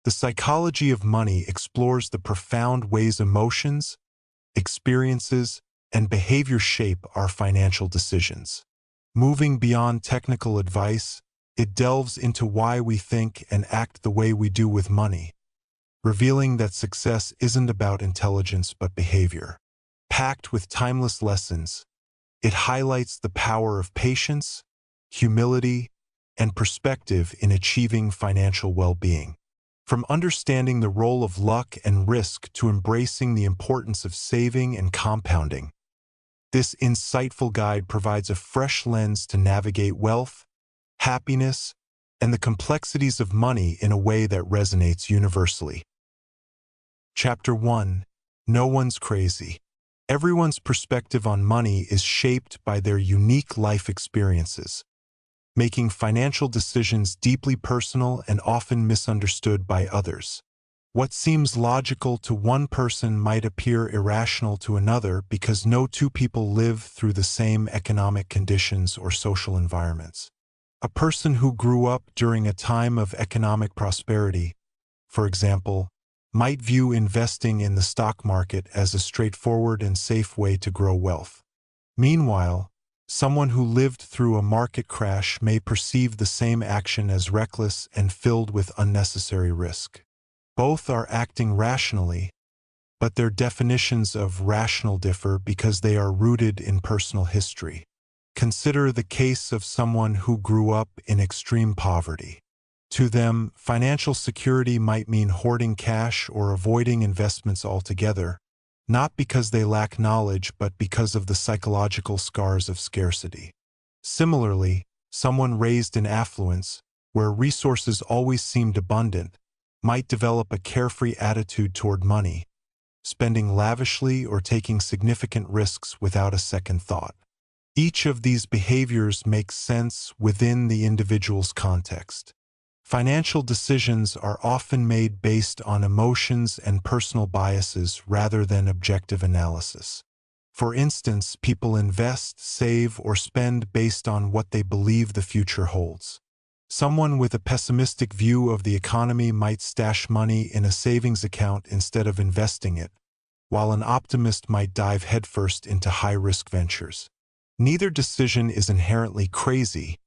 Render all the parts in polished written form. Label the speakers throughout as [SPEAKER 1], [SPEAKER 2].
[SPEAKER 1] The psychology of money explores the profound ways emotions, experiences, and behavior shape our financial decisions. Moving beyond technical advice, it delves into why we think and act the way we do with money, revealing that success isn't about intelligence but behavior. Packed with timeless lessons, it highlights the power of patience, humility, and perspective in achieving financial well-being. From understanding the role of luck and risk to embracing the importance of saving and compounding, this insightful guide provides a fresh lens to navigate wealth, happiness, and the complexities of money in a way that resonates universally. Chapter 1. No one's crazy. Everyone's perspective on money is shaped by their unique life experiences, making financial decisions deeply personal and often misunderstood by others. What seems logical to one person might appear irrational to another because no two people live through the same economic conditions or social environments. A person who grew up during a time of economic prosperity, for example, might view investing in the stock market as a straightforward and safe way to grow wealth. Meanwhile, someone who lived through a market crash may perceive the same action as reckless and filled with unnecessary risk. Both are acting rationally, but their definitions of rational differ because they are rooted in personal history. Consider the case of someone who grew up in extreme poverty. To them, financial security might mean hoarding cash or avoiding investments altogether, not because they lack knowledge but because of the psychological scars of scarcity. Similarly, someone raised in affluence, where resources always seemed abundant, might develop a carefree attitude toward money, spending lavishly or taking significant risks without a second thought. Each of these behaviors makes sense within the individual's context. Financial decisions are often made based on emotions and personal biases rather than objective analysis. For instance, people invest, save, or spend based on what they believe the future holds. Someone with a pessimistic view of the economy might stash money in a savings account instead of investing it, while an optimist might dive headfirst into high-risk ventures. Neither decision is inherently crazy,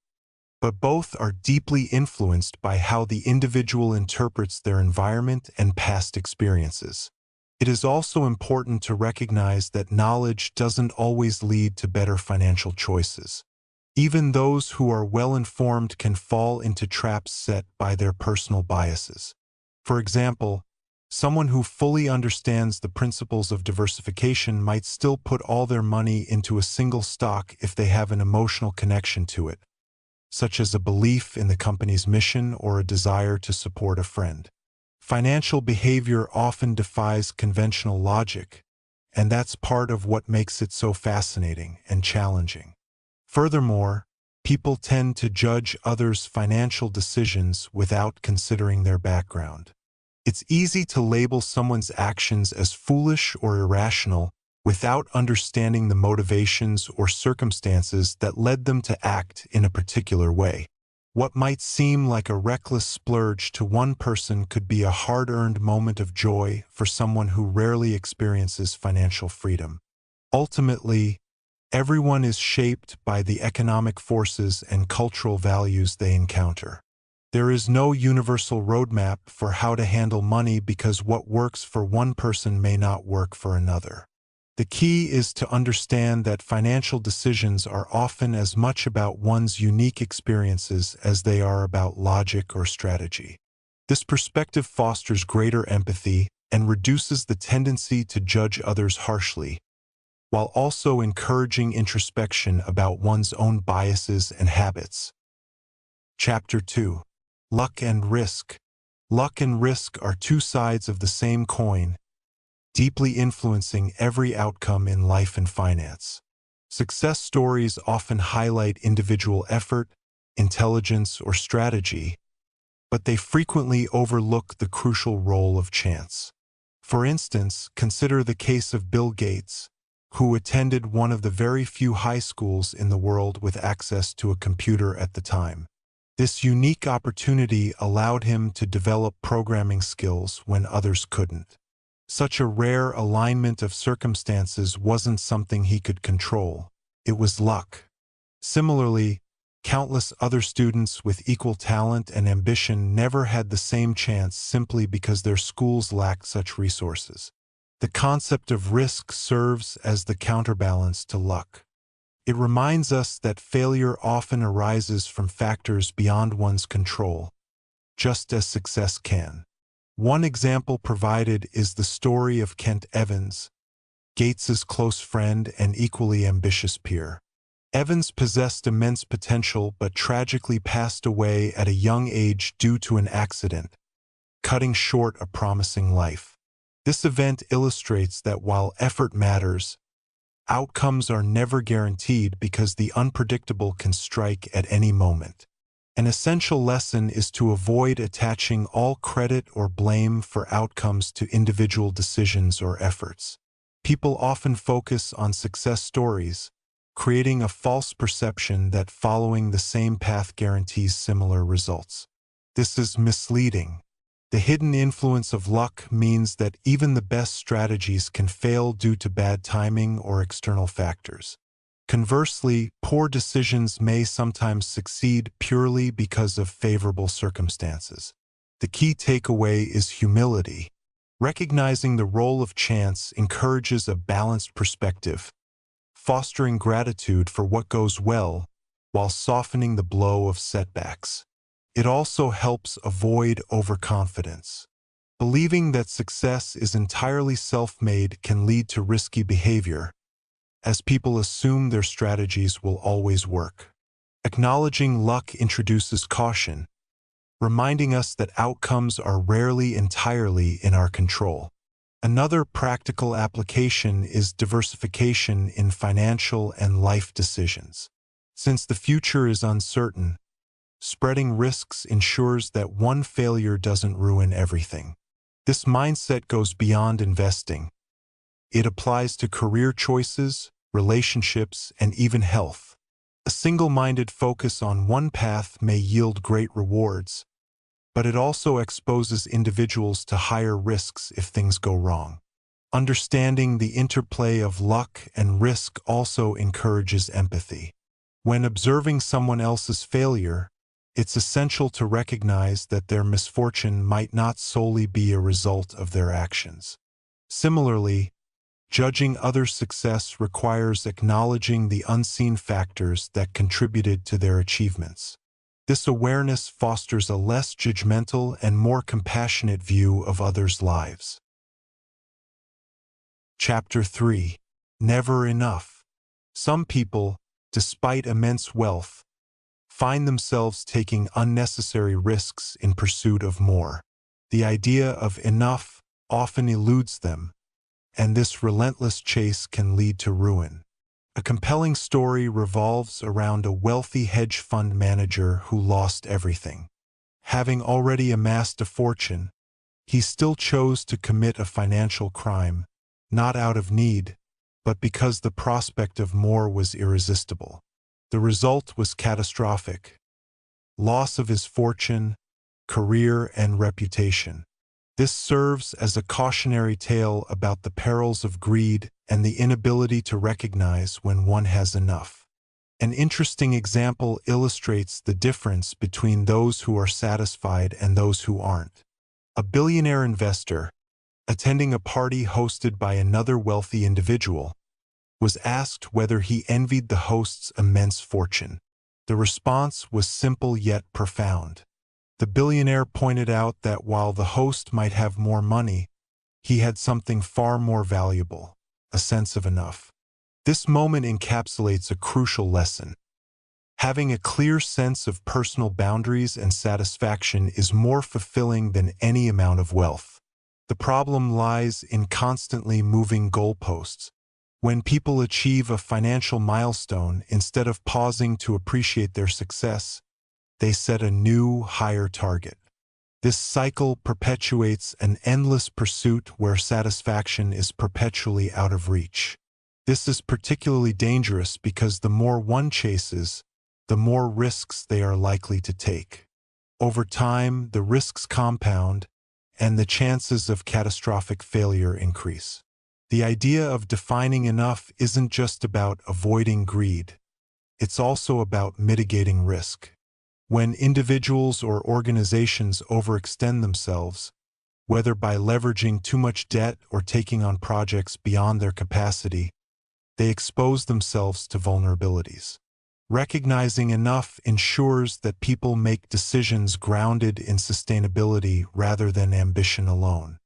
[SPEAKER 1] but both are deeply influenced by how the individual interprets their environment and past experiences. It is also important to recognize that knowledge doesn't always lead to better financial choices. Even those who are well-informed can fall into traps set by their personal biases. For example, someone who fully understands the principles of diversification might still put all their money into a single stock if they have an emotional connection to it, such as a belief in the company's mission or a desire to support a friend. Financial behavior often defies conventional logic, and that's part of what makes it so fascinating and challenging. Furthermore, people tend to judge others' financial decisions without considering their background. It's easy to label someone's actions as foolish or irrational without understanding the motivations or circumstances that led them to act in a particular way. What might seem like a reckless splurge to one person could be a hard-earned moment of joy for someone who rarely experiences financial freedom. Ultimately, everyone is shaped by the economic forces and cultural values they encounter. There is no universal roadmap for how to handle money because what works for one person may not work for another. The key is to understand that financial decisions are often as much about one's unique experiences as they are about logic or strategy. This perspective fosters greater empathy and reduces the tendency to judge others harshly, while also encouraging introspection about one's own biases and habits. Chapter 2. Luck and Risk. Luck and risk are two sides of the same coin, deeply influencing every outcome in life and finance. Success stories often highlight individual effort, intelligence, or strategy, but they frequently overlook the crucial role of chance. For instance, consider the case of Bill Gates, who attended one of the very few high schools in the world with access to a computer at the time. This unique opportunity allowed him to develop programming skills when others couldn't. Such a rare alignment of circumstances wasn't something he could control. It was luck. Similarly, countless other students with equal talent and ambition never had the same chance simply because their schools lacked such resources. The concept of risk serves as the counterbalance to luck. It reminds us that failure often arises from factors beyond one's control, just as success can. One example provided is the story of Kent Evans, Gates's close friend and equally ambitious peer. Evans possessed immense potential but tragically passed away at a young age due to an accident, cutting short a promising life. This event illustrates that while effort matters, outcomes are never guaranteed because the unpredictable can strike at any moment. An essential lesson is to avoid attaching all credit or blame for outcomes to individual decisions or efforts. People often focus on success stories, creating a false perception that following the same path guarantees similar results. This is misleading. The hidden influence of luck means that even the best strategies can fail due to bad timing or external factors. Conversely, poor decisions may sometimes succeed purely because of favorable circumstances. The key takeaway is humility. Recognizing the role of chance encourages a balanced perspective, fostering gratitude for what goes well while softening the blow of setbacks. It also helps avoid overconfidence. Believing that success is entirely self-made can lead to risky behavior, as people assume their strategies will always work. Acknowledging luck introduces caution, reminding us that outcomes are rarely entirely in our control. Another practical application is diversification in financial and life decisions. Since the future is uncertain, spreading risks ensures that one failure doesn't ruin everything. This mindset goes beyond investing. It applies to career choices, relationships, and even health. A single-minded focus on one path may yield great rewards, but it also exposes individuals to higher risks if things go wrong. Understanding the interplay of luck and risk also encourages empathy. When observing someone else's failure, it's essential to recognize that their misfortune might not solely be a result of their actions. Similarly, judging others' success requires acknowledging the unseen factors that contributed to their achievements. This awareness fosters a less judgmental and more compassionate view of others' lives. Chapter 3. Never enough. Some people, despite immense wealth, find themselves taking unnecessary risks in pursuit of more. The idea of enough often eludes them, and this relentless chase can lead to ruin. A compelling story revolves around a wealthy hedge fund manager who lost everything. Having already amassed a fortune, he still chose to commit a financial crime, not out of need, but because the prospect of more was irresistible. The result was catastrophic: loss of his fortune, career, and reputation. This serves as a cautionary tale about the perils of greed and the inability to recognize when one has enough. An interesting example illustrates the difference between those who are satisfied and those who aren't. A billionaire investor, attending a party hosted by another wealthy individual, was asked whether he envied the host's immense fortune. The response was simple yet profound. The billionaire pointed out that while the host might have more money, he had something far more valuable: a sense of enough. This moment encapsulates a crucial lesson. Having a clear sense of personal boundaries and satisfaction is more fulfilling than any amount of wealth. The problem lies in constantly moving goalposts. When people achieve a financial milestone, instead of pausing to appreciate their success, they set a new, higher target. This cycle perpetuates an endless pursuit where satisfaction is perpetually out of reach. This is particularly dangerous because the more one chases, the more risks they are likely to take. Over time, the risks compound, and the chances of catastrophic failure increase. The idea of defining enough isn't just about avoiding greed. It's also about mitigating risk. When individuals or organizations overextend themselves, whether by leveraging too much debt or taking on projects beyond their capacity, they expose themselves to vulnerabilities. Recognizing enough ensures that people make decisions grounded in sustainability rather than ambition alone.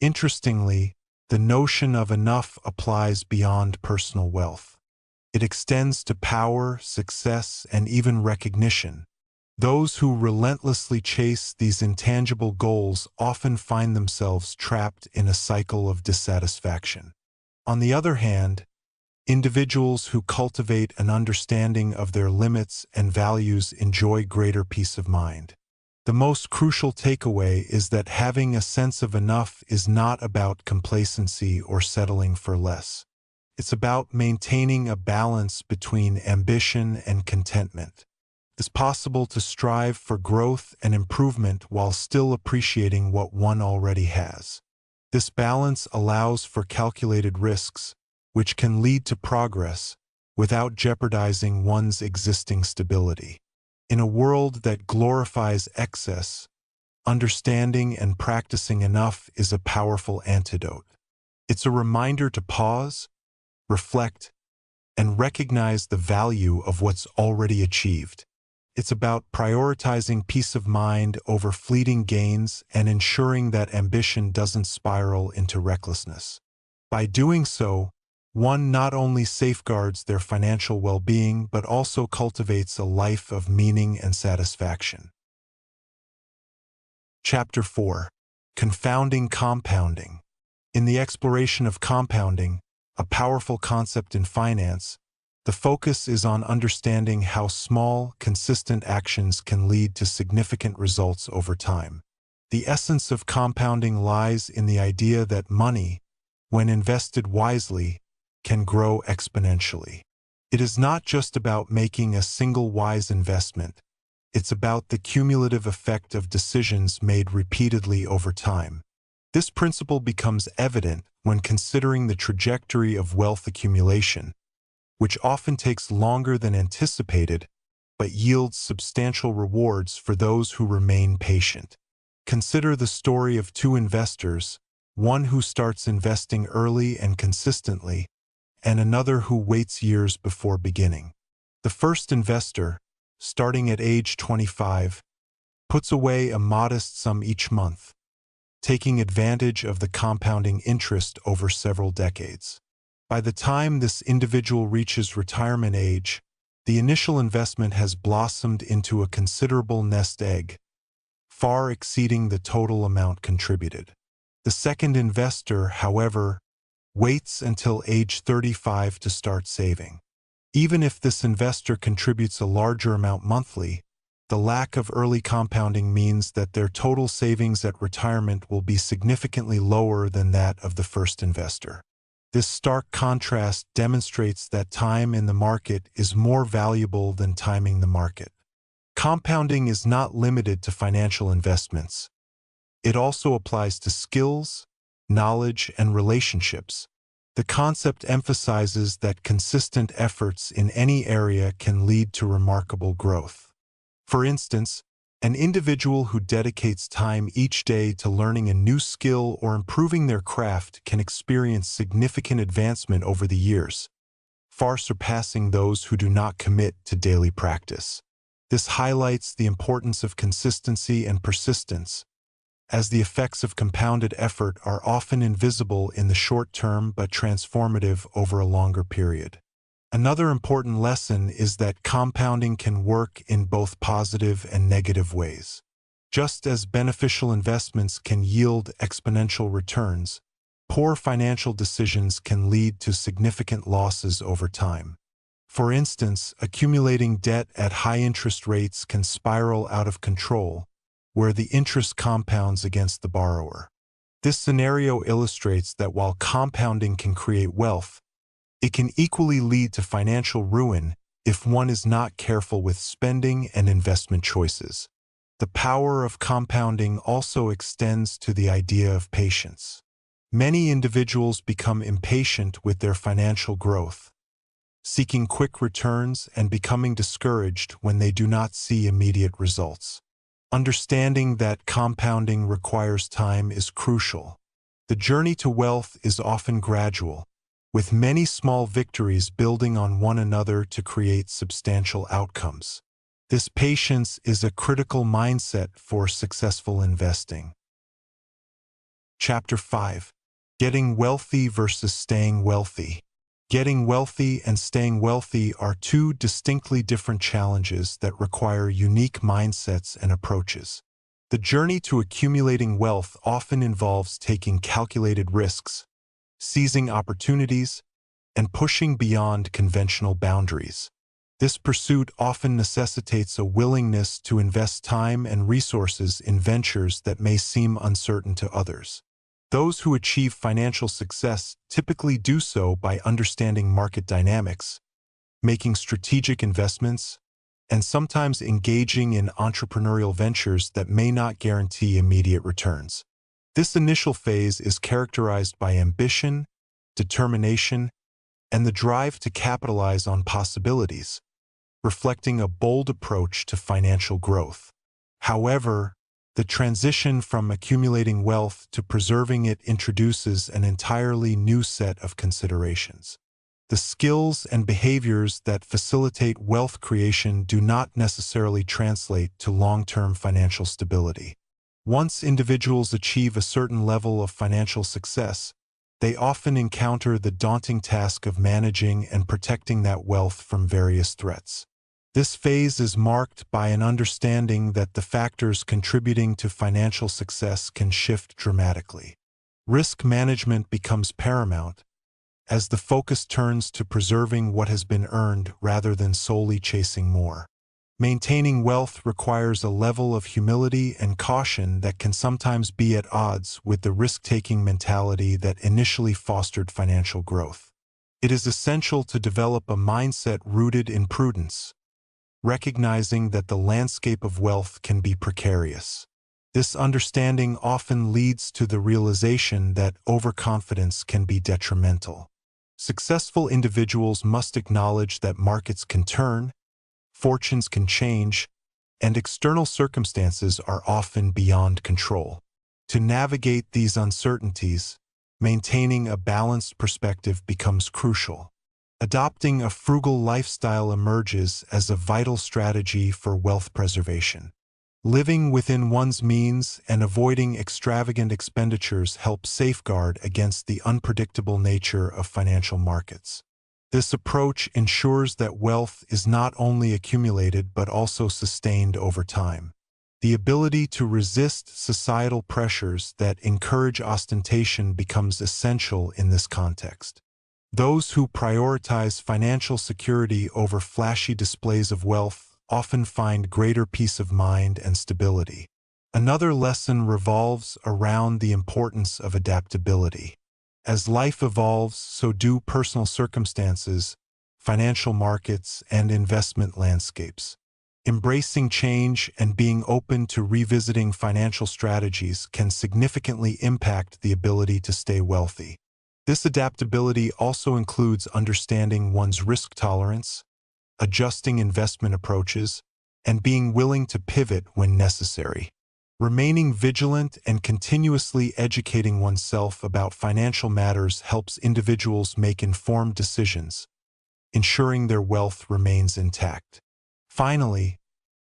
[SPEAKER 1] Interestingly, the notion of enough applies beyond personal wealth. It extends to power, success, and even recognition. Those who relentlessly chase these intangible goals often find themselves trapped in a cycle of dissatisfaction. On the other hand, individuals who cultivate an understanding of their limits and values enjoy greater peace of mind. The most crucial takeaway is that having a sense of enough is not about complacency or settling for less. It's about maintaining a balance between ambition and contentment. It's possible to strive for growth and improvement while still appreciating what one already has. This balance allows for calculated risks, which can lead to progress without jeopardizing one's existing stability. In a world that glorifies excess, understanding and practicing enough is a powerful antidote. It's a reminder to pause, reflect, and recognize the value of what's already achieved. It's about prioritizing peace of mind over fleeting gains and ensuring that ambition doesn't spiral into recklessness. By doing so, one not only safeguards their financial well-being but also cultivates a life of meaning and satisfaction. Chapter 4. Confounding Compounding. In the exploration of compounding, a powerful concept in finance, the focus is on understanding how small, consistent actions can lead to significant results over time. The essence of compounding lies in the idea that money, when invested wisely, can grow exponentially. It is not just about making a single wise investment. It's about the cumulative effect of decisions made repeatedly over time. This principle becomes evident when considering the trajectory of wealth accumulation, which often takes longer than anticipated, but yields substantial rewards for those who remain patient. Consider the story of two investors, one who starts investing early and consistently, and another who waits years before beginning. The first investor, starting at age 25, puts away a modest sum each month, taking advantage of the compounding interest over several decades. By the time this individual reaches retirement age, the initial investment has blossomed into a considerable nest egg, far exceeding the total amount contributed. The second investor, however, waits until age 35 to start saving. Even if this investor contributes a larger amount monthly, the lack of early compounding means that their total savings at retirement will be significantly lower than that of the first investor. This stark contrast demonstrates that time in the market is more valuable than timing the market. Compounding is not limited to financial investments. It also applies to skills, knowledge, and relationships. The concept emphasizes that consistent efforts in any area can lead to remarkable growth. For instance, an individual who dedicates time each day to learning a new skill or improving their craft can experience significant advancement over the years, far surpassing those who do not commit to daily practice. This highlights the importance of consistency and persistence, as the effects of compounded effort are often invisible in the short term but transformative over a longer period. Another important lesson is that compounding can work in both positive and negative ways. Just as beneficial investments can yield exponential returns, poor financial decisions can lead to significant losses over time. For instance, accumulating debt at high interest rates can spiral out of control, where the interest compounds against the borrower. This scenario illustrates that while compounding can create wealth, it can equally lead to financial ruin if one is not careful with spending and investment choices. The power of compounding also extends to the idea of patience. Many individuals become impatient with their financial growth, seeking quick returns and becoming discouraged when they do not see immediate results. Understanding that compounding requires time is crucial. The journey to wealth is often gradual, with many small victories building on one another to create substantial outcomes. This patience is a critical mindset for successful investing. Chapter 5. Getting wealthy versus staying wealthy. Getting wealthy and staying wealthy are two distinctly different challenges that require unique mindsets and approaches. The journey to accumulating wealth often involves taking calculated risks, seizing opportunities, and pushing beyond conventional boundaries. This pursuit often necessitates a willingness to invest time and resources in ventures that may seem uncertain to others. Those who achieve financial success typically do so by understanding market dynamics, making strategic investments, and sometimes engaging in entrepreneurial ventures that may not guarantee immediate returns. This initial phase is characterized by ambition, determination, and the drive to capitalize on possibilities, reflecting a bold approach to financial growth. However, the transition from accumulating wealth to preserving it introduces an entirely new set of considerations. The skills and behaviors that facilitate wealth creation do not necessarily translate to long-term financial stability. Once individuals achieve a certain level of financial success, they often encounter the daunting task of managing and protecting that wealth from various threats. This phase is marked by an understanding that the factors contributing to financial success can shift dramatically. Risk management becomes paramount, as the focus turns to preserving what has been earned rather than solely chasing more. Maintaining wealth requires a level of humility and caution that can sometimes be at odds with the risk-taking mentality that initially fostered financial growth. It is essential to develop a mindset rooted in prudence, recognizing that the landscape of wealth can be precarious. This understanding often leads to the realization that overconfidence can be detrimental. Successful individuals must acknowledge that markets can turn, fortunes can change, and external circumstances are often beyond control. To navigate these uncertainties, maintaining a balanced perspective becomes crucial. Adopting a frugal lifestyle emerges as a vital strategy for wealth preservation. Living within one's means and avoiding extravagant expenditures helps safeguard against the unpredictable nature of financial markets. This approach ensures that wealth is not only accumulated but also sustained over time. The ability to resist societal pressures that encourage ostentation becomes essential in this context. Those who prioritize financial security over flashy displays of wealth often find greater peace of mind and stability. Another lesson revolves around the importance of adaptability. As life evolves, so do personal circumstances, financial markets, and investment landscapes. Embracing change and being open to revisiting financial strategies can significantly impact the ability to stay wealthy. This adaptability also includes understanding one's risk tolerance, adjusting investment approaches, and being willing to pivot when necessary. Remaining vigilant and continuously educating oneself about financial matters helps individuals make informed decisions, ensuring their wealth remains intact. Finally,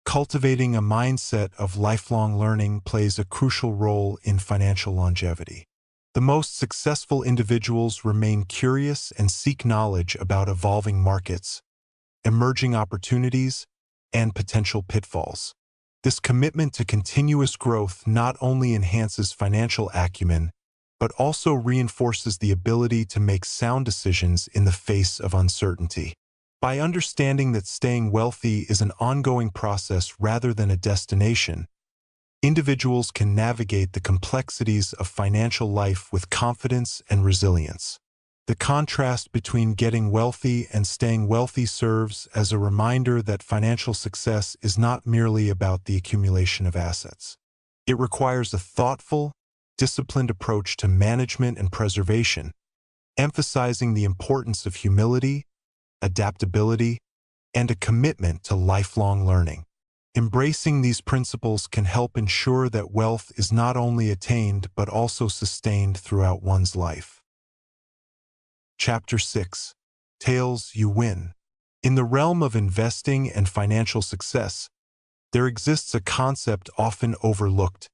[SPEAKER 1] cultivating a mindset of lifelong learning plays a crucial role in financial longevity. The most successful individuals remain curious and seek knowledge about evolving markets, emerging opportunities, and potential pitfalls. This commitment to continuous growth not only enhances financial acumen, but also reinforces the ability to make sound decisions in the face of uncertainty. By understanding that staying wealthy is an ongoing process rather than a destination, individuals can navigate the complexities of financial life with confidence and resilience. The contrast between getting wealthy and staying wealthy serves as a reminder that financial success is not merely about the accumulation of assets. It requires a thoughtful, disciplined approach to management and preservation, emphasizing the importance of humility, adaptability, and a commitment to lifelong learning. Embracing these principles can help ensure that wealth is not only attained but also sustained throughout one's life. Chapter 6. Tails You Win. In the realm of investing and financial success, there exists a concept often overlooked: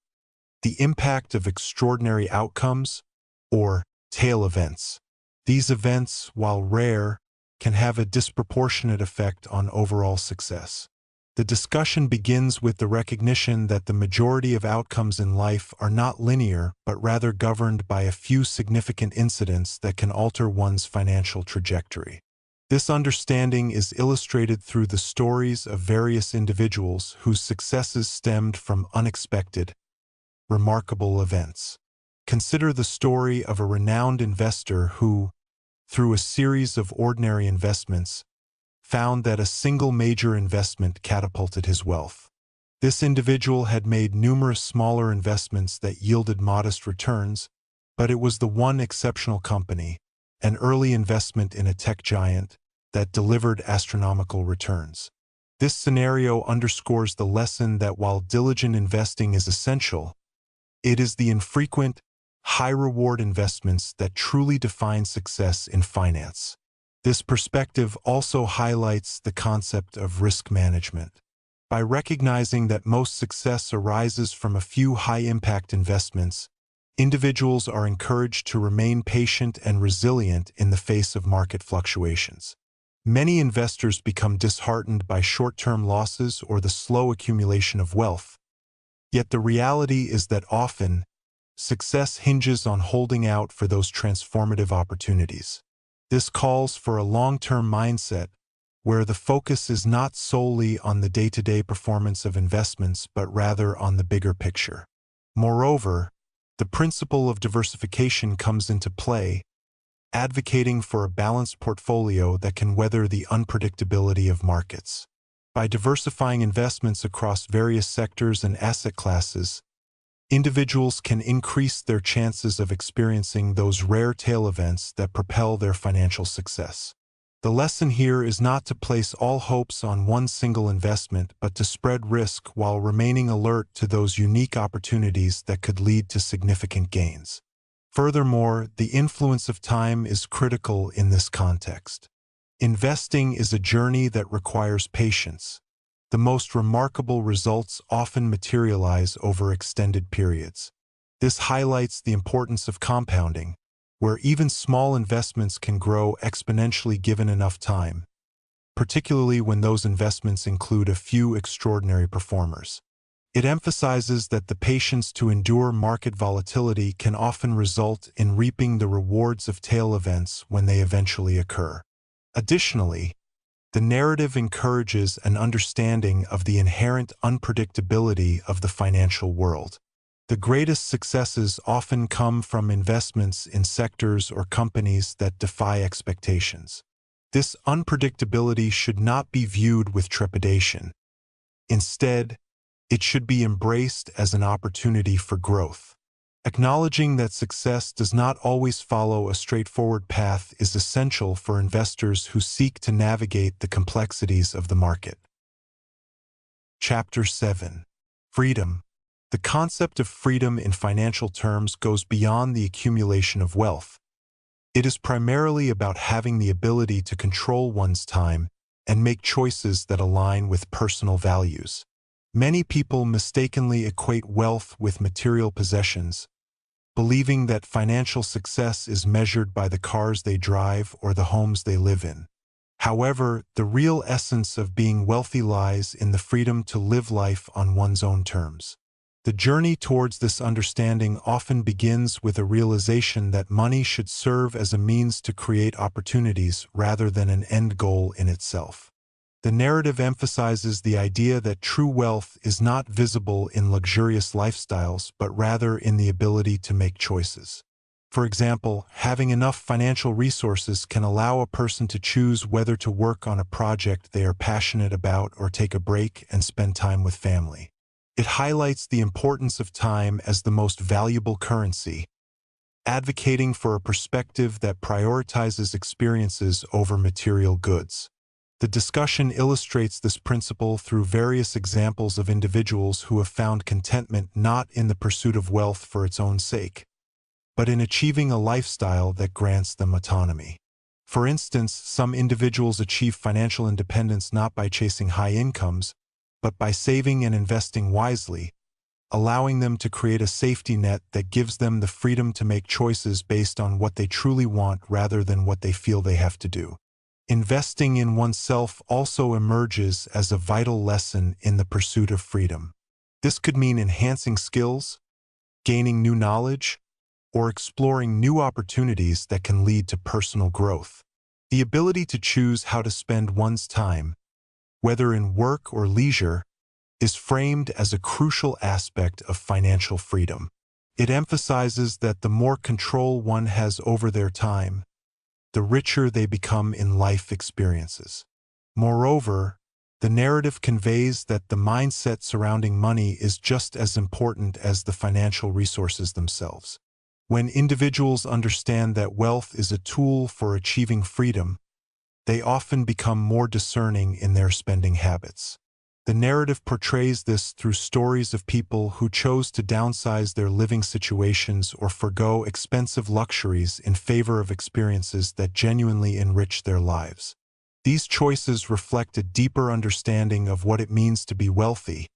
[SPEAKER 1] the impact of extraordinary outcomes, or tail events. These events, while rare, can have a disproportionate effect on overall success. The discussion begins with the recognition that the majority of outcomes in life are not linear, but rather governed by a few significant incidents that can alter one's financial trajectory. This understanding is illustrated through the stories of various individuals whose successes stemmed from unexpected, remarkable events. Consider the story of a renowned investor who, through a series of ordinary investments, found that a single major investment catapulted his wealth. This individual had made numerous smaller investments that yielded modest returns, but it was the one exceptional company, an early investment in a tech giant, that delivered astronomical returns. This scenario underscores the lesson that while diligent investing is essential, it is the infrequent, high-reward investments that truly define success in finance. This perspective also highlights the concept of risk management. By recognizing that most success arises from a few high-impact investments, individuals are encouraged to remain patient and resilient in the face of market fluctuations. Many investors become disheartened by short-term losses or the slow accumulation of wealth. Yet the reality is that often, success hinges on holding out for those transformative opportunities. This calls for a long-term mindset where the focus is not solely on the day-to-day performance of investments but rather on the bigger picture. Moreover, the principle of diversification comes into play, advocating for a balanced portfolio that can weather the unpredictability of markets. By diversifying investments across various sectors and asset classes, individuals can increase their chances of experiencing those rare tail events that propel their financial success. The lesson here is not to place all hopes on one single investment, but to spread risk while remaining alert to those unique opportunities that could lead to significant gains. Furthermore, the influence of time is critical in this context. Investing is a journey that requires patience. The most remarkable results often materialize over extended periods. This highlights the importance of compounding, where even small investments can grow exponentially given enough time, particularly when those investments include a few extraordinary performers. It emphasizes that the patience to endure market volatility can often result in reaping the rewards of tail events when they eventually occur. Additionally, the narrative encourages an understanding of the inherent unpredictability of the financial world. The greatest successes often come from investments in sectors or companies that defy expectations. This unpredictability should not be viewed with trepidation. Instead, it should be embraced as an opportunity for growth. Acknowledging that success does not always follow a straightforward path is essential for investors who seek to navigate the complexities of the market. Chapter 7. Freedom. The concept of freedom in financial terms goes beyond the accumulation of wealth. It is primarily about having the ability to control one's time and make choices that align with personal values. Many people mistakenly equate wealth with material possessions, believing that financial success is measured by the cars they drive or the homes they live in. However, the real essence of being wealthy lies in the freedom to live life on one's own terms. The journey towards this understanding often begins with a realization that money should serve as a means to create opportunities rather than an end goal in itself. The narrative emphasizes the idea that true wealth is not visible in luxurious lifestyles, but rather in the ability to make choices. For example, having enough financial resources can allow a person to choose whether to work on a project they are passionate about or take a break and spend time with family. It highlights the importance of time as the most valuable currency, advocating for a perspective that prioritizes experiences over material goods. The discussion illustrates this principle through various examples of individuals who have found contentment not in the pursuit of wealth for its own sake, but in achieving a lifestyle that grants them autonomy. For instance, some individuals achieve financial independence not by chasing high incomes, but by saving and investing wisely, allowing them to create a safety net that gives them the freedom to make choices based on what they truly want rather than what they feel they have to do. Investing in oneself also emerges as a vital lesson in the pursuit of freedom. This could mean enhancing skills, gaining new knowledge, or exploring new opportunities that can lead to personal growth. The ability to choose how to spend one's time, whether in work or leisure, is framed as a crucial aspect of financial freedom. It emphasizes that the more control one has over their time, the richer they become in life experiences. Moreover, the narrative conveys that the mindset surrounding money is just as important as the financial resources themselves. When individuals understand that wealth is a tool for achieving freedom, they often become more discerning in their spending habits. The narrative portrays this through stories of people who chose to downsize their living situations or forgo expensive luxuries in favor of experiences that genuinely enrich their lives. These choices reflect a deeper understanding of what it means to be wealthy,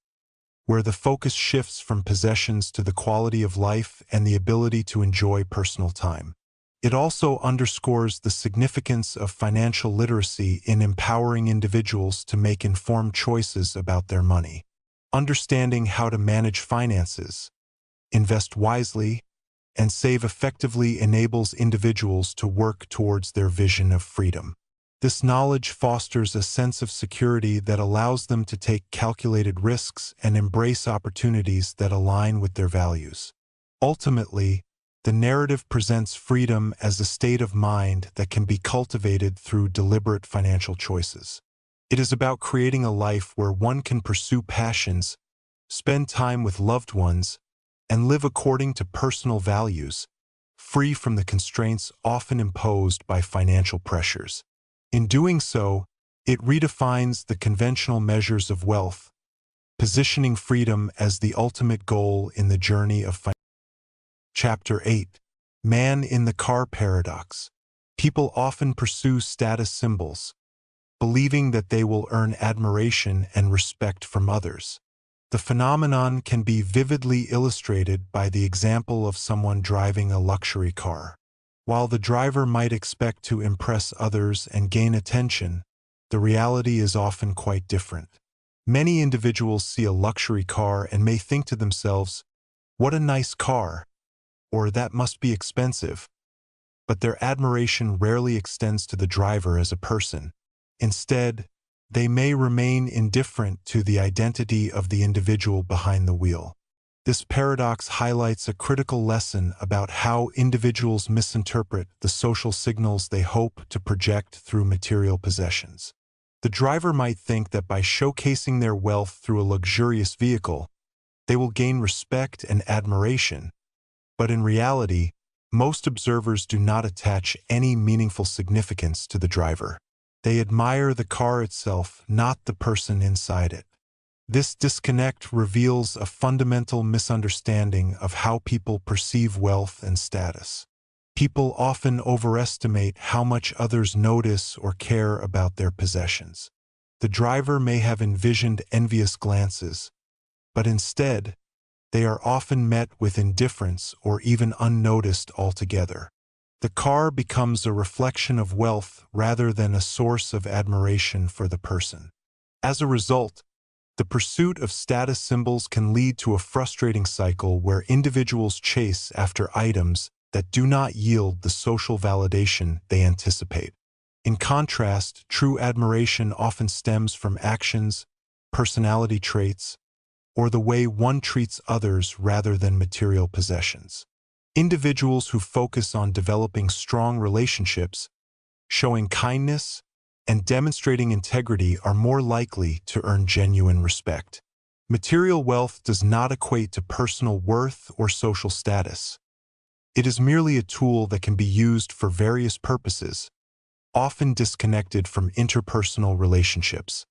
[SPEAKER 1] where the focus shifts from possessions to the quality of life and the ability to enjoy personal time. It also underscores the significance of financial literacy in empowering individuals to make informed choices about their money. Understanding how to manage finances, invest wisely, and save effectively enables individuals to work towards their vision of freedom. This knowledge fosters a sense of security that allows them to take calculated risks and embrace opportunities that align with their values. Ultimately, the narrative presents freedom as a state of mind that can be cultivated through deliberate financial choices. It is about creating a life where one can pursue passions, spend time with loved ones, and live according to personal values, free from the constraints often imposed by financial pressures. In doing so, it redefines the conventional measures of wealth, positioning freedom as the ultimate goal in the journey of finance. Chapter 8. Man in the Car Paradox. People often pursue status symbols, believing that they will earn admiration and respect from others. The phenomenon can be vividly illustrated by the example of someone driving a luxury car. While the driver might expect to impress others and gain attention, the reality is often quite different. Many individuals see a luxury car and may think to themselves, "What a nice car," or "that must be expensive," but their admiration rarely extends to the driver as a person. Instead, they may remain indifferent to the identity of the individual behind the wheel. This paradox highlights a critical lesson about how individuals misinterpret the social signals they hope to project through material possessions. The driver might think that by showcasing their wealth through a luxurious vehicle, they will gain respect and admiration, but in reality, most observers do not attach any meaningful significance to the driver. They admire the car itself, not the person inside it. This disconnect reveals a fundamental misunderstanding of how people perceive wealth and status. People often overestimate how much others notice or care about their possessions. The driver may have envisioned envious glances, but instead, they are often met with indifference or even unnoticed altogether. The car becomes a reflection of wealth rather than a source of admiration for the person. As a result, the pursuit of status symbols can lead to a frustrating cycle where individuals chase after items that do not yield the social validation they anticipate. In contrast, true admiration often stems from actions, personality traits, or the way one treats others rather than material possessions. Individuals who focus on developing strong relationships, showing kindness, and demonstrating integrity are more likely to earn genuine respect. Material wealth does not equate to personal worth or social status. It is merely a tool that can be used for various purposes, often disconnected from interpersonal relationships.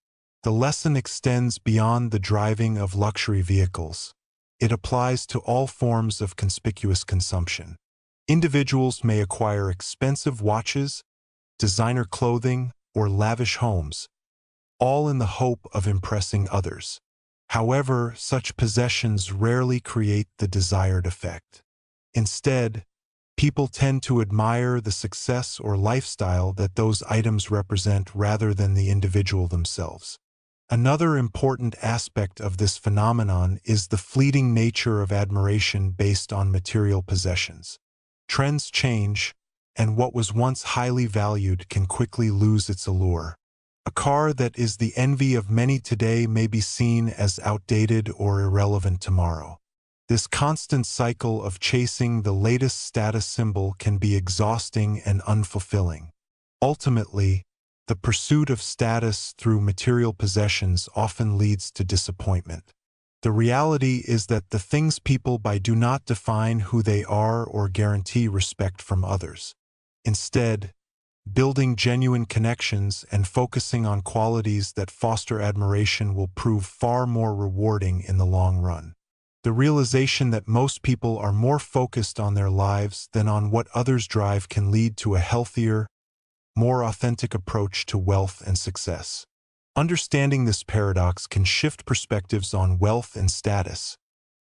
[SPEAKER 1] The lesson extends beyond the driving of luxury vehicles. It applies to all forms of conspicuous consumption. Individuals may acquire expensive watches, designer clothing, or lavish homes, all in the hope of impressing others. However, such possessions rarely create the desired effect. Instead, people tend to admire the success or lifestyle that those items represent rather than the individual themselves. Another important aspect of this phenomenon is the fleeting nature of admiration based on material possessions. Trends change, and what was once highly valued can quickly lose its allure. A car that is the envy of many today may be seen as outdated or irrelevant tomorrow. This constant cycle of chasing the latest status symbol can be exhausting and unfulfilling. Ultimately, the pursuit of status through material possessions often leads to disappointment. The reality is that the things people buy do not define who they are or guarantee respect from others. Instead, building genuine connections and focusing on qualities that foster admiration will prove far more rewarding in the long run. The realization that most people are more focused on their lives than on what others drive can lead to a healthier, more authentic approach to wealth and success. Understanding this paradox can shift perspectives on wealth and status,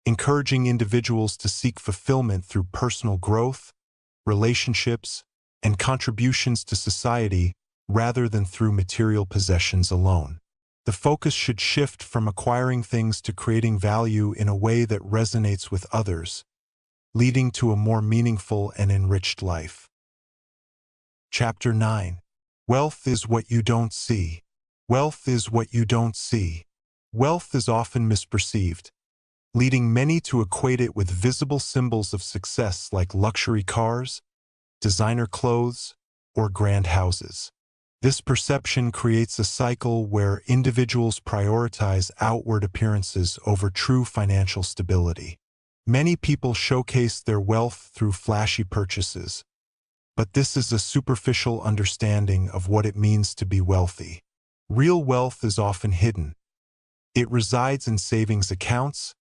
[SPEAKER 1] encouraging individuals to seek fulfillment through personal growth, relationships, and contributions to society rather than through material possessions alone. The focus should shift from acquiring things to creating value in a way that resonates with others, leading to a more meaningful and enriched life. Chapter 9. Wealth is what you don't see. Wealth is what you don't see. Wealth is often misperceived, leading many to equate it with visible symbols of success like luxury cars, designer clothes, or grand houses. This perception creates a cycle where individuals prioritize outward appearances over true financial stability. Many people showcase their wealth through flashy purchases, but this is a superficial understanding of what it means to be wealthy. Real wealth is often hidden. It resides in savings accounts,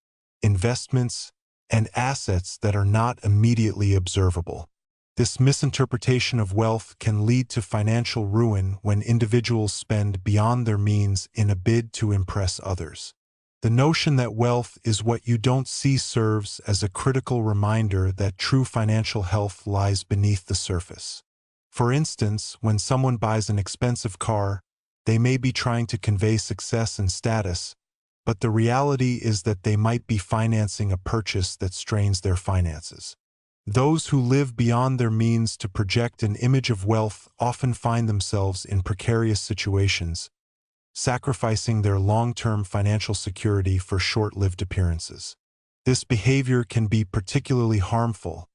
[SPEAKER 1] investments, and assets that are not immediately observable. This misinterpretation of wealth can lead to financial ruin when individuals spend beyond their means in a bid to impress others. The notion that wealth is what you don't see serves as a critical reminder that true financial health lies beneath the surface. For instance, when someone buys an expensive car, they may be trying to convey success and status, but the reality is that they might be financing a purchase that strains their finances. Those who live beyond their means to project an image of wealth often find themselves in precarious situations, sacrificing their long-term financial security for short-lived appearances. This behavior can be particularly harmful,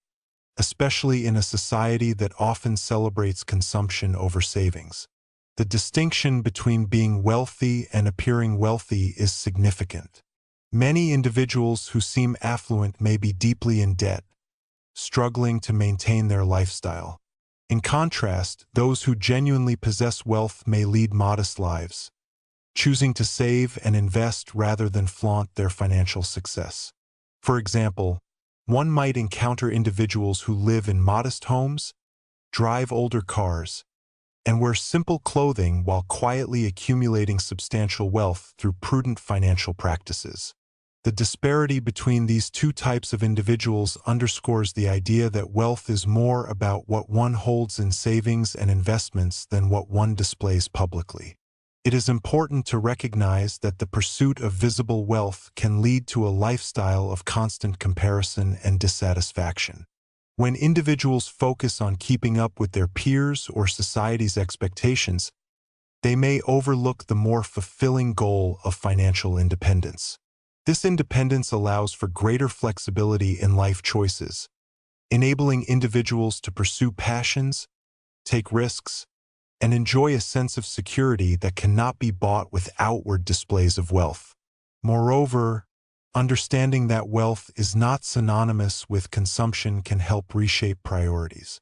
[SPEAKER 1] especially in a society that often celebrates consumption over savings. The distinction between being wealthy and appearing wealthy is significant. Many individuals who seem affluent may be deeply in debt, struggling to maintain their lifestyle. In contrast, those who genuinely possess wealth may lead modest lives, choosing to save and invest rather than flaunt their financial success. For example, one might encounter individuals who live in modest homes, drive older cars, and wear simple clothing while quietly accumulating substantial wealth through prudent financial practices. The disparity between these two types of individuals underscores the idea that wealth is more about what one holds in savings and investments than what one displays publicly. It is important to recognize that the pursuit of visible wealth can lead to a lifestyle of constant comparison and dissatisfaction. When individuals focus on keeping up with their peers or society's expectations, they may overlook the more fulfilling goal of financial independence. This independence allows for greater flexibility in life choices, enabling individuals to pursue passions, take risks, and enjoy a sense of security that cannot be bought with outward displays of wealth. Moreover, understanding that wealth is not synonymous with consumption can help reshape priorities.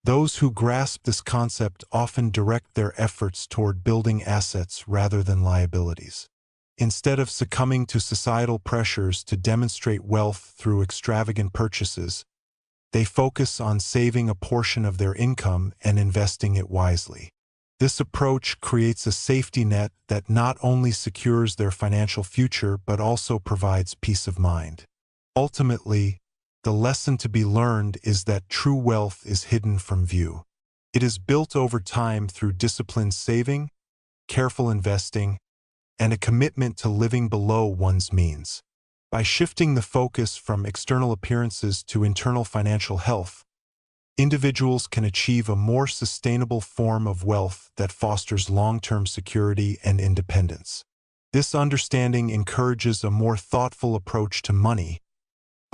[SPEAKER 1] Those who grasp this concept often direct their efforts toward building assets rather than liabilities. Instead of succumbing to societal pressures to demonstrate wealth through extravagant purchases, they focus on saving a portion of their income and investing it wisely. This approach creates a safety net that not only secures their financial future but also provides peace of mind. Ultimately, the lesson to be learned is that true wealth is hidden from view. It is built over time through disciplined saving, careful investing, and a commitment to living below one's means. By shifting the focus from external appearances to internal financial health, individuals can achieve a more sustainable form of wealth that fosters long-term security and independence. This understanding encourages a more thoughtful approach to money,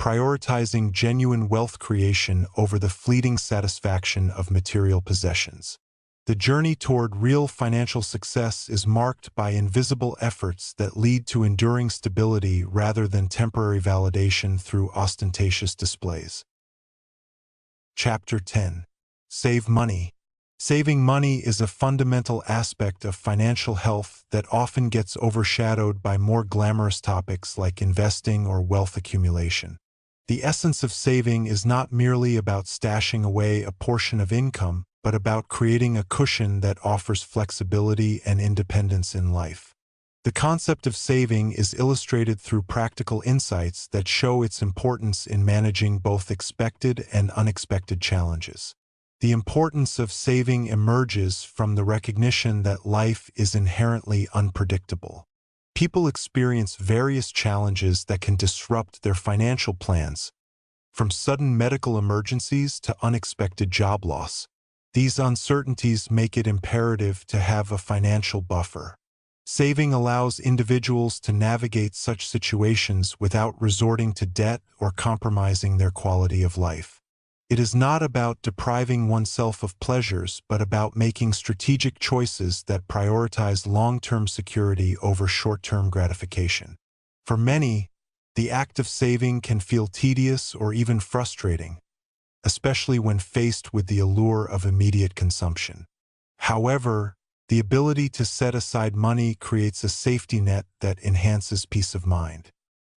[SPEAKER 1] prioritizing genuine wealth creation over the fleeting satisfaction of material possessions. The journey toward real financial success is marked by invisible efforts that lead to enduring stability rather than temporary validation through ostentatious displays. Chapter 10. Save Money. Saving money is a fundamental aspect of financial health that often gets overshadowed by more glamorous topics like investing or wealth accumulation. The essence of saving is not merely about stashing away a portion of income, but about creating a cushion that offers flexibility and independence in life. The concept of saving is illustrated through practical insights that show its importance in managing both expected and unexpected challenges. The importance of saving emerges from the recognition that life is inherently unpredictable. People experience various challenges that can disrupt their financial plans, from sudden medical emergencies to unexpected job loss. These uncertainties make it imperative to have a financial buffer. Saving allows individuals to navigate such situations without resorting to debt or compromising their quality of life. It is not about depriving oneself of pleasures, but about making strategic choices that prioritize long-term security over short-term gratification. For many, the act of saving can feel tedious or even frustrating, especially when faced with the allure of immediate consumption. However, the ability to set aside money creates a safety net that enhances peace of mind.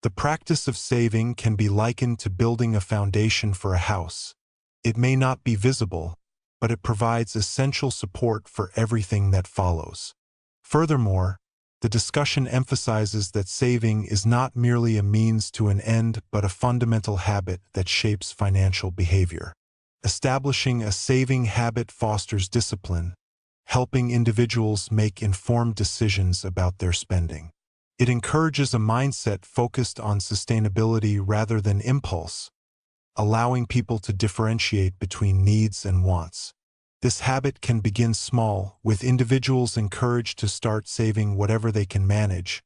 [SPEAKER 1] The practice of saving can be likened to building a foundation for a house. It may not be visible, but it provides essential support for everything that follows. Furthermore, the discussion emphasizes that saving is not merely a means to an end, but a fundamental habit that shapes financial behavior. Establishing a saving habit fosters discipline, helping individuals make informed decisions about their spending. It encourages a mindset focused on sustainability rather than impulse, allowing people to differentiate between needs and wants. This habit can begin small, with individuals encouraged to start saving whatever they can manage,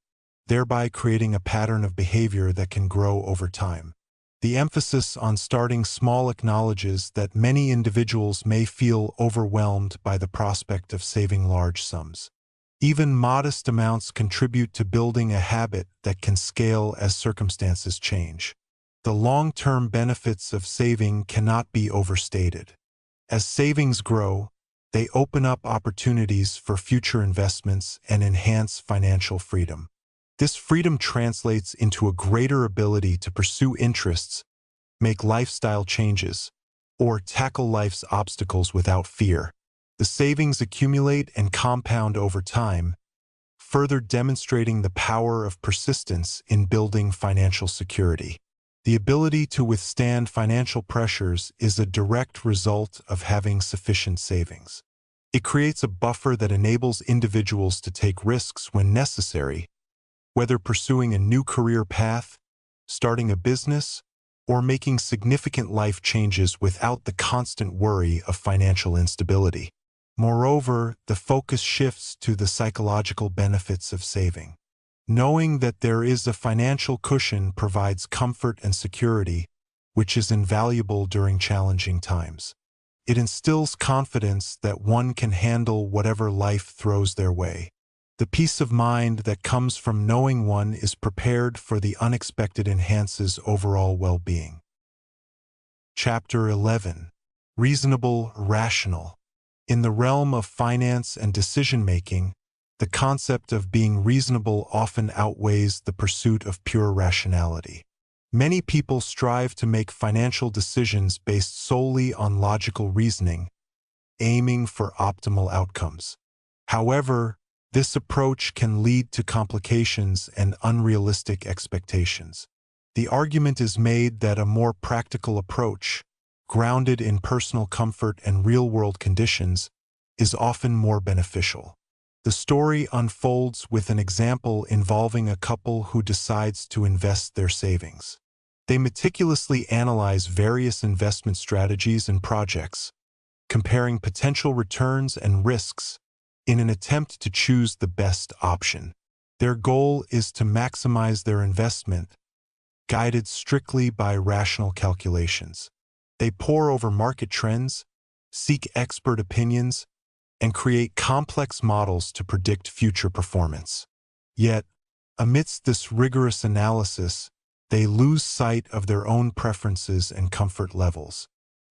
[SPEAKER 1] thereby creating a pattern of behavior that can grow over time. The emphasis on starting small acknowledges that many individuals may feel overwhelmed by the prospect of saving large sums. Even modest amounts contribute to building a habit that can scale as circumstances change. The long-term benefits of saving cannot be overstated. As savings grow, they open up opportunities for future investments and enhance financial freedom. This freedom translates into a greater ability to pursue interests, make lifestyle changes, or tackle life's obstacles without fear. The savings accumulate and compound over time, further demonstrating the power of persistence in building financial security. The ability to withstand financial pressures is a direct result of having sufficient savings. It creates a buffer that enables individuals to take risks when necessary, whether pursuing a new career path, starting a business, or making significant life changes without the constant worry of financial instability. Moreover, the focus shifts to the psychological benefits of saving. Knowing that there is a financial cushion provides comfort and security, which is invaluable during challenging times. It instills confidence that one can handle whatever life throws their way. The peace of mind that comes from knowing one is prepared for the unexpected enhances overall well-being. Chapter 11. Reasonable, rational. In the realm of finance and decision-making, the concept of being reasonable often outweighs the pursuit of pure rationality. Many people strive to make financial decisions based solely on logical reasoning, aiming for optimal outcomes. However, this approach can lead to complications and unrealistic expectations. The argument is made that a more practical approach, grounded in personal comfort and real-world conditions, is often more beneficial. The story unfolds with an example involving a couple who decides to invest their savings. They meticulously analyze various investment strategies and projects, comparing potential returns and risks in an attempt to choose the best option. Their goal is to maximize their investment, guided strictly by rational calculations. They pore over market trends, seek expert opinions, and create complex models to predict future performance. Yet, amidst this rigorous analysis, they lose sight of their own preferences and comfort levels.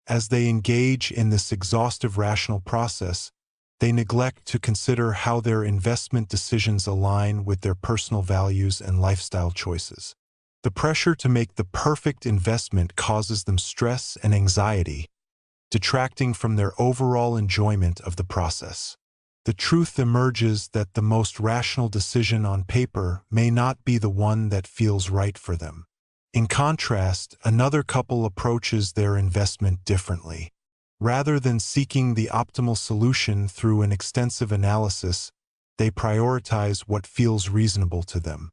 [SPEAKER 1] As they engage in this exhaustive rational process, they neglect to consider how their investment decisions align with their personal values and lifestyle choices. The pressure to make the perfect investment causes them stress and anxiety, detracting from their overall enjoyment of the process. The truth emerges that the most rational decision on paper may not be the one that feels right for them. In contrast, another couple approaches their investment differently. Rather than seeking the optimal solution through an extensive analysis, they prioritize what feels reasonable to them.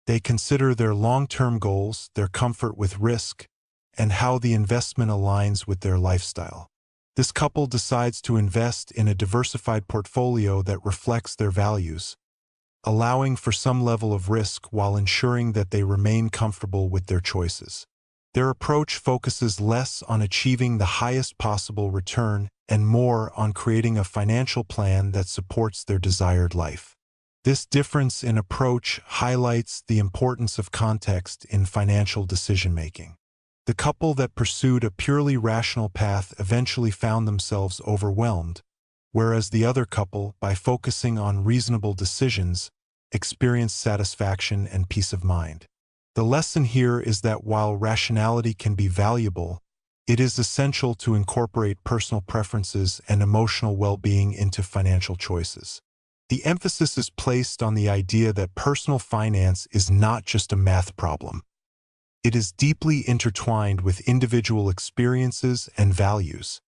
[SPEAKER 1] They consider their long-term goals, their comfort with risk, and how the investment aligns with their lifestyle. This couple decides to invest in a diversified portfolio that reflects their values, allowing for some level of risk while ensuring that they remain comfortable with their choices. Their approach focuses less on achieving the highest possible return and more on creating a financial plan that supports their desired life. This difference in approach highlights the importance of context in financial decision-making. The couple that pursued a purely rational path eventually found themselves overwhelmed, whereas the other couple, by focusing on reasonable decisions, experienced satisfaction and peace of mind. The lesson here is that while rationality can be valuable, it is essential to incorporate personal preferences and emotional well-being into financial choices. The emphasis is placed on the idea that personal finance is not just a math problem. It is deeply intertwined with individual experiences and values.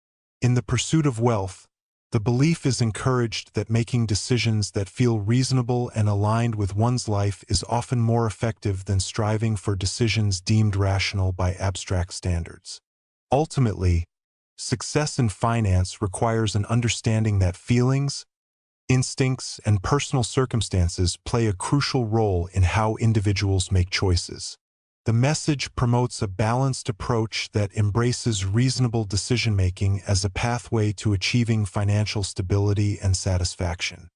[SPEAKER 1] In the pursuit of wealth, the belief is encouraged that making decisions that feel reasonable and aligned with one's life is often more effective than striving for decisions deemed rational by abstract standards. Ultimately, success in finance requires an understanding that feelings, instincts, and personal circumstances play a crucial role in how individuals make choices. The message promotes a balanced approach that embraces reasonable decision-making as a pathway to achieving financial stability and satisfaction.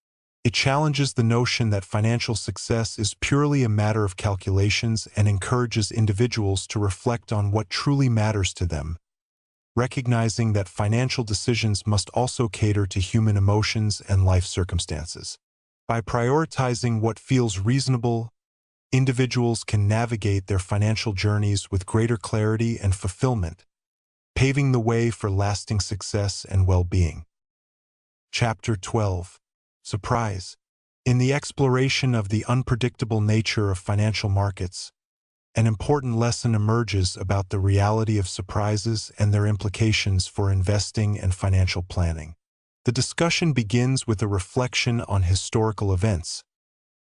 [SPEAKER 1] It challenges the notion that financial success is purely a matter of calculations and encourages individuals to reflect on what truly matters to them, recognizing that financial decisions must also cater to human emotions and life circumstances. By prioritizing what feels reasonable, individuals can navigate their financial journeys with greater clarity and fulfillment, paving the way for lasting success and well-being. Chapter 12. Surprise. In the exploration of the unpredictable nature of financial markets, an important lesson emerges about the reality of surprises and their implications for investing and financial planning. The discussion begins with a reflection on historical events,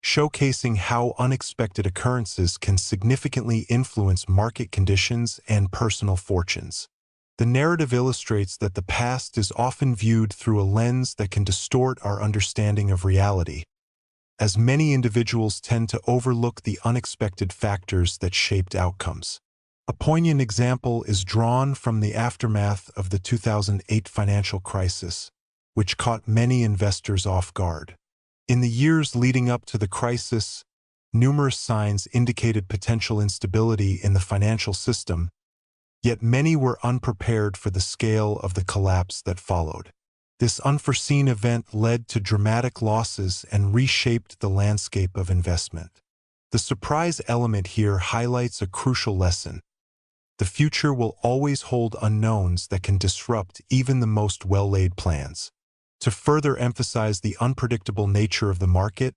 [SPEAKER 1] showcasing how unexpected occurrences can significantly influence market conditions and personal fortunes. The narrative illustrates that the past is often viewed through a lens that can distort our understanding of reality, as many individuals tend to overlook the unexpected factors that shaped outcomes. A poignant example is drawn from the aftermath of the 2008 financial crisis, which caught many investors off guard. In the years leading up to the crisis, numerous signs indicated potential instability in the financial system, yet many were unprepared for the scale of the collapse that followed. This unforeseen event led to dramatic losses and reshaped the landscape of investment. The surprise element here highlights a crucial lesson. The future will always hold unknowns that can disrupt even the most well-laid plans. To further emphasize the unpredictable nature of the market,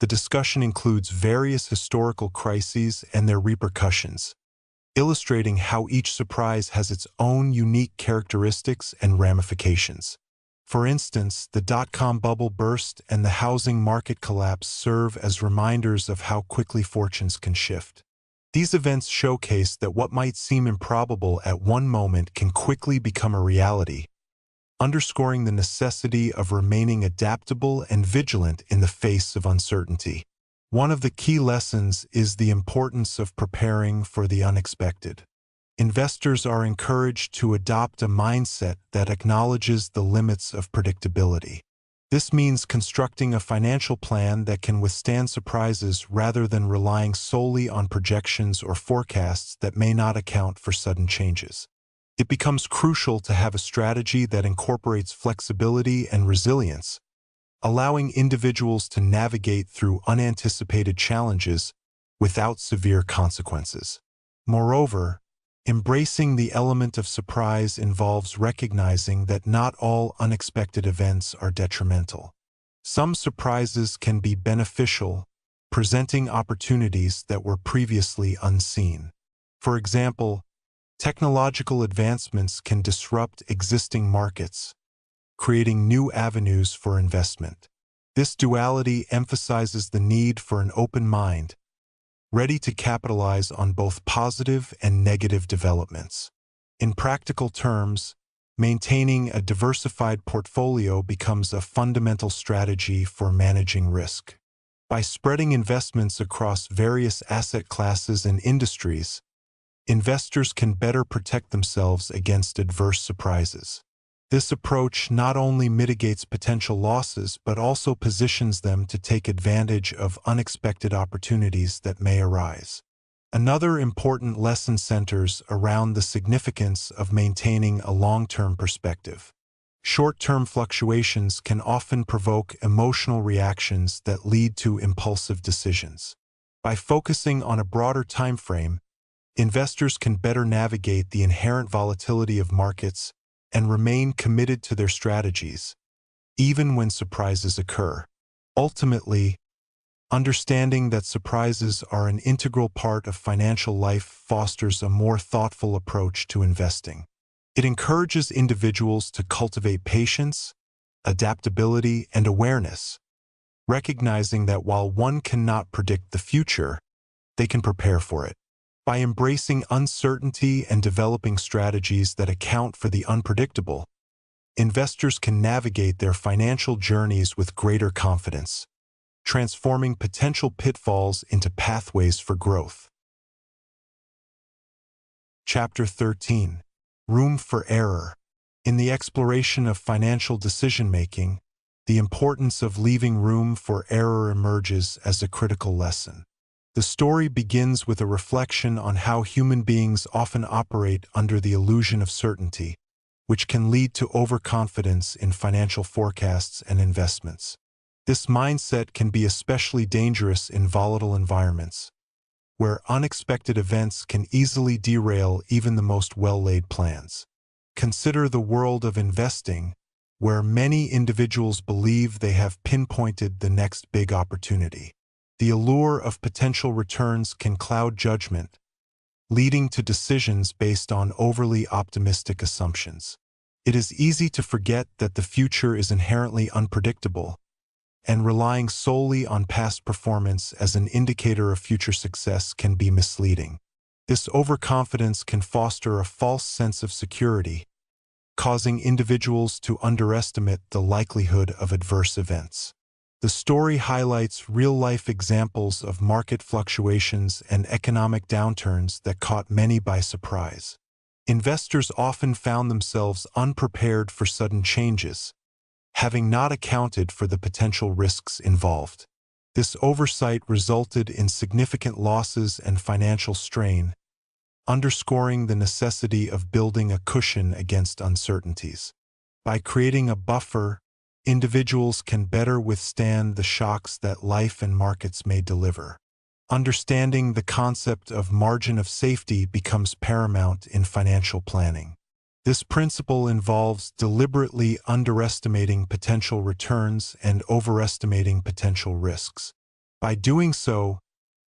[SPEAKER 1] the discussion includes various historical crises and their repercussions, illustrating how each surprise has its own unique characteristics and ramifications. For instance, the dot-com bubble burst and the housing market collapse serve as reminders of how quickly fortunes can shift. These events showcase that what might seem improbable at one moment can quickly become a reality, underscoring the necessity of remaining adaptable and vigilant in the face of uncertainty. One of the key lessons is the importance of preparing for the unexpected. Investors are encouraged to adopt a mindset that acknowledges the limits of predictability. This means constructing a financial plan that can withstand surprises rather than relying solely on projections or forecasts that may not account for sudden changes. It becomes crucial to have a strategy that incorporates flexibility and resilience, allowing individuals to navigate through unanticipated challenges without severe consequences. Moreover, embracing the element of surprise involves recognizing that not all unexpected events are detrimental. Some surprises can be beneficial, presenting opportunities that were previously unseen. For example, technological advancements can disrupt existing markets, creating new avenues for investment. This duality emphasizes the need for an open mind, ready to capitalize on both positive and negative developments. In practical terms, maintaining a diversified portfolio becomes a fundamental strategy for managing risk. By spreading investments across various asset classes and industries, investors can better protect themselves against adverse surprises. This approach not only mitigates potential losses but also positions them to take advantage of unexpected opportunities that may arise. Another important lesson centers around the significance of maintaining a long-term perspective. Short-term fluctuations can often provoke emotional reactions that lead to impulsive decisions. By focusing on a broader time frame, investors can better navigate the inherent volatility of markets and remain committed to their strategies, even when surprises occur. Ultimately, understanding that surprises are an integral part of financial life fosters a more thoughtful approach to investing. It encourages individuals to cultivate patience, adaptability, and awareness, recognizing that while one cannot predict the future, they can prepare for it. By embracing uncertainty and developing strategies that account for the unpredictable, investors can navigate their financial journeys with greater confidence, transforming potential pitfalls into pathways for growth. Chapter 13. Room for Error. In the exploration of financial decision-making, the importance of leaving room for error emerges as a critical lesson. The story begins with a reflection on how human beings often operate under the illusion of certainty, which can lead to overconfidence in financial forecasts and investments. This mindset can be especially dangerous in volatile environments, where unexpected events can easily derail even the most well-laid plans. Consider the world of investing, where many individuals believe they have pinpointed the next big opportunity. The allure of potential returns can cloud judgment, leading to decisions based on overly optimistic assumptions. It is easy to forget that the future is inherently unpredictable, and relying solely on past performance as an indicator of future success can be misleading. This overconfidence can foster a false sense of security, causing individuals to underestimate the likelihood of adverse events. The story highlights real-life examples of market fluctuations and economic downturns that caught many by surprise. Investors often found themselves unprepared for sudden changes, having not accounted for the potential risks involved. This oversight resulted in significant losses and financial strain, underscoring the necessity of building a cushion against uncertainties. By creating a buffer, individuals can better withstand the shocks that life and markets may deliver. Understanding the concept of margin of safety becomes paramount in financial planning. This principle involves deliberately underestimating potential returns and overestimating potential risks. By doing so,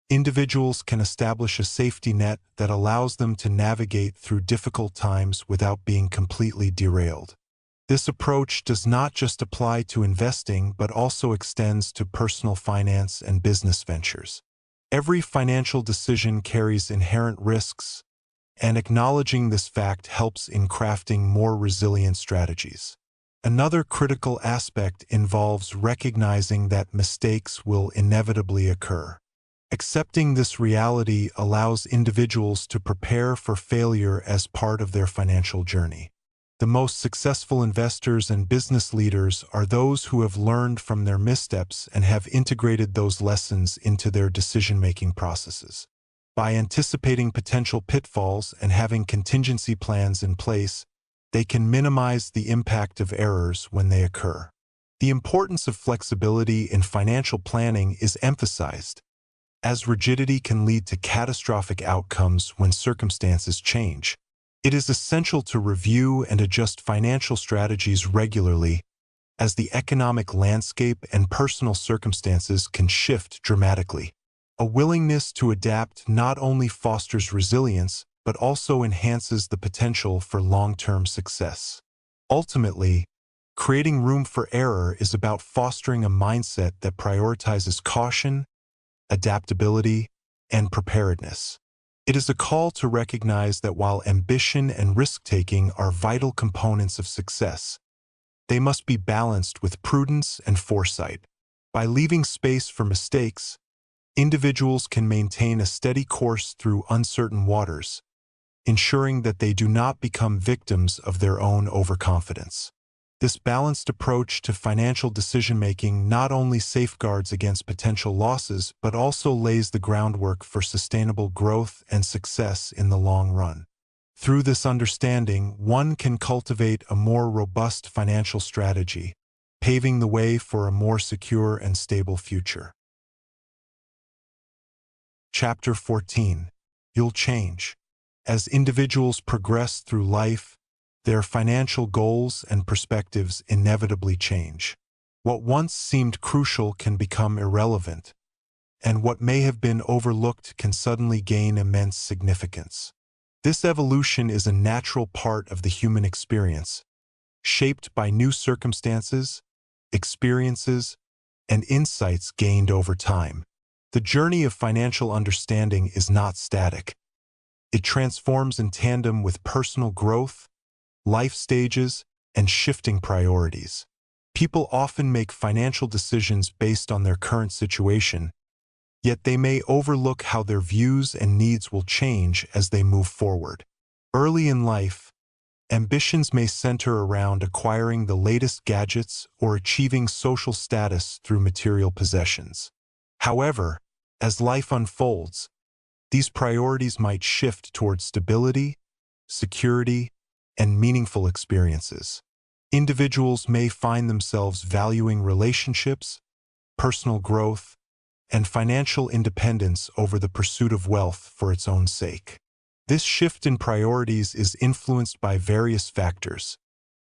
[SPEAKER 1] individuals can establish a safety net that allows them to navigate through difficult times without being completely derailed. This approach does not just apply to investing but also extends to personal finance and business ventures. Every financial decision carries inherent risks, and acknowledging this fact helps in crafting more resilient strategies. Another critical aspect involves recognizing that mistakes will inevitably occur. Accepting this reality allows individuals to prepare for failure as part of their financial journey. The most successful investors and business leaders are those who have learned from their missteps and have integrated those lessons into their decision-making processes. By anticipating potential pitfalls and having contingency plans in place, they can minimize the impact of errors when they occur. The importance of flexibility in financial planning is emphasized, as rigidity can lead to catastrophic outcomes when circumstances change. It is essential to review and adjust financial strategies regularly, as the economic landscape and personal circumstances can shift dramatically. A willingness to adapt not only fosters resilience, but also enhances the potential for long-term success. Ultimately, creating room for error is about fostering a mindset that prioritizes caution, adaptability, and preparedness. It is a call to recognize that while ambition and risk-taking are vital components of success, they must be balanced with prudence and foresight. By leaving space for mistakes, individuals can maintain a steady course through uncertain waters, ensuring that they do not become victims of their own overconfidence. This balanced approach to financial decision-making not only safeguards against potential losses but also lays the groundwork for sustainable growth and success in the long run. Through this understanding, one can cultivate a more robust financial strategy, paving the way for a more secure and stable future. Chapter 14. You'll change. As individuals progress through life, their financial goals and perspectives inevitably change. What once seemed crucial can become irrelevant, and what may have been overlooked can suddenly gain immense significance. This evolution is a natural part of the human experience, shaped by new circumstances, experiences, and insights gained over time. The journey of financial understanding is not static. It transforms in tandem with personal growth, life stages, and shifting priorities. People often make financial decisions based on their current situation, yet they may overlook how their views and needs will change as they move forward. Early in life, ambitions may center around acquiring the latest gadgets or achieving social status through material possessions. However, as life unfolds, these priorities might shift towards stability, security, and meaningful experiences. Individuals may find themselves valuing relationships, personal growth, and financial independence over the pursuit of wealth for its own sake. This shift in priorities is influenced by various factors,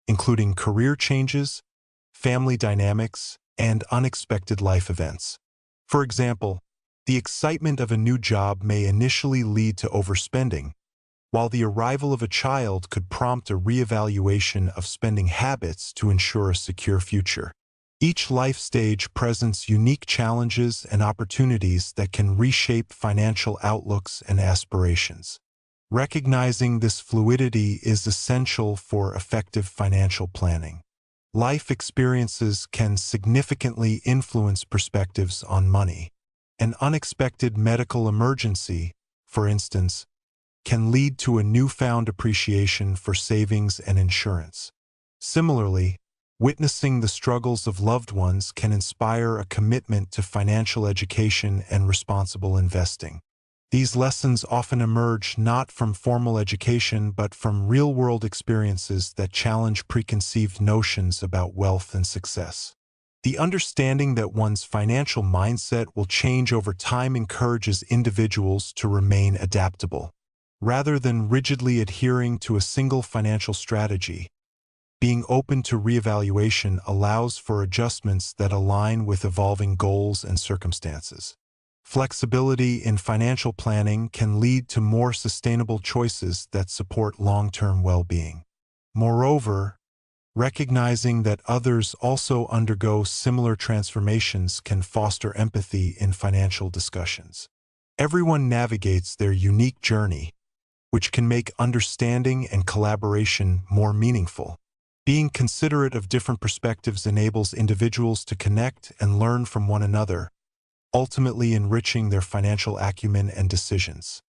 [SPEAKER 1] including career changes, family dynamics, and unexpected life events. For example, the excitement of a new job may initially lead to overspending, while the arrival of a child could prompt a reevaluation of spending habits to ensure a secure future. Each life stage presents unique challenges and opportunities that can reshape financial outlooks and aspirations. Recognizing this fluidity is essential for effective financial planning. Life experiences can significantly influence perspectives on money. An unexpected medical emergency, for instance, can lead to a newfound appreciation for savings and insurance. Similarly, witnessing the struggles of loved ones can inspire a commitment to financial education and responsible investing. These lessons often emerge not from formal education but from real-world experiences that challenge preconceived notions about wealth and success. The understanding that one's financial mindset will change over time encourages individuals to remain adaptable. Rather than rigidly adhering to a single financial strategy, being open to reevaluation allows for adjustments that align with evolving goals and circumstances. Flexibility in financial planning can lead to more sustainable choices that support long-term well-being. Moreover, recognizing that others also undergo similar transformations can foster empathy in financial discussions. Everyone navigates their unique journey, which can make understanding and collaboration more meaningful. Being considerate of different perspectives enables individuals to connect and learn from one another, ultimately enriching their financial acumen and decisions.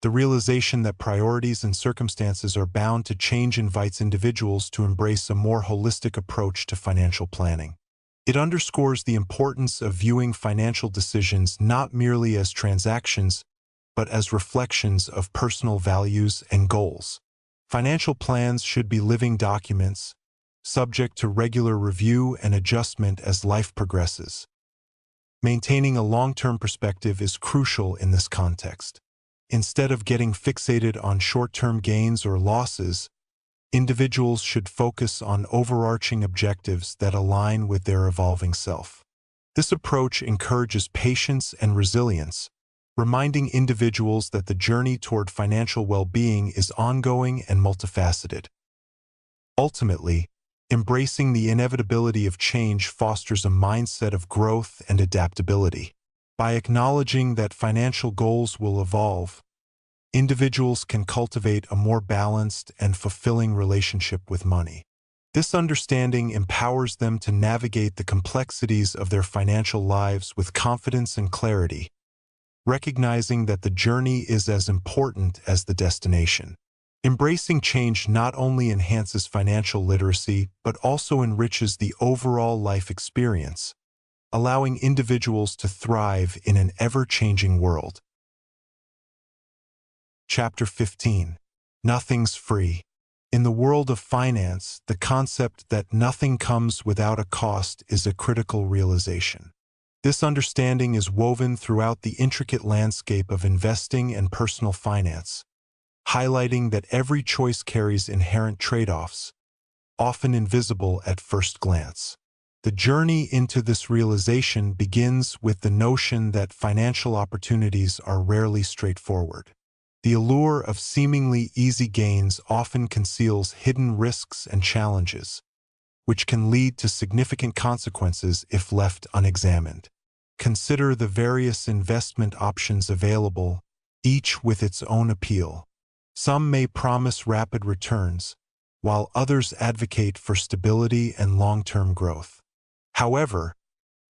[SPEAKER 1] The realization that priorities and circumstances are bound to change invites individuals to embrace a more holistic approach to financial planning. It underscores the importance of viewing financial decisions not merely as transactions, but as reflections of personal values and goals. Financial plans should be living documents, subject to regular review and adjustment as life progresses. Maintaining a long-term perspective is crucial in this context. Instead of getting fixated on short-term gains or losses, individuals should focus on overarching objectives that align with their evolving self. This approach encourages patience and resilience, reminding individuals that the journey toward financial well-being is ongoing and multifaceted. Ultimately, embracing the inevitability of change fosters a mindset of growth and adaptability. By acknowledging that financial goals will evolve, individuals can cultivate a more balanced and fulfilling relationship with money. This understanding empowers them to navigate the complexities of their financial lives with confidence and clarity, recognizing that the journey is as important as the destination. Embracing change not only enhances financial literacy but also enriches the overall life experience, allowing individuals to thrive in an ever-changing world. Chapter 15. Nothing's free. In the world of finance, the concept that nothing comes without a cost is a critical realization. This understanding is woven throughout the intricate landscape of investing and personal finance, highlighting that every choice carries inherent trade-offs, often invisible at first glance. The journey into this realization begins with the notion that financial opportunities are rarely straightforward. The allure of seemingly easy gains often conceals hidden risks and challenges, which can lead to significant consequences if left unexamined. Consider the various investment options available, each with its own appeal. Some may promise rapid returns, while others advocate for stability and long-term growth. However,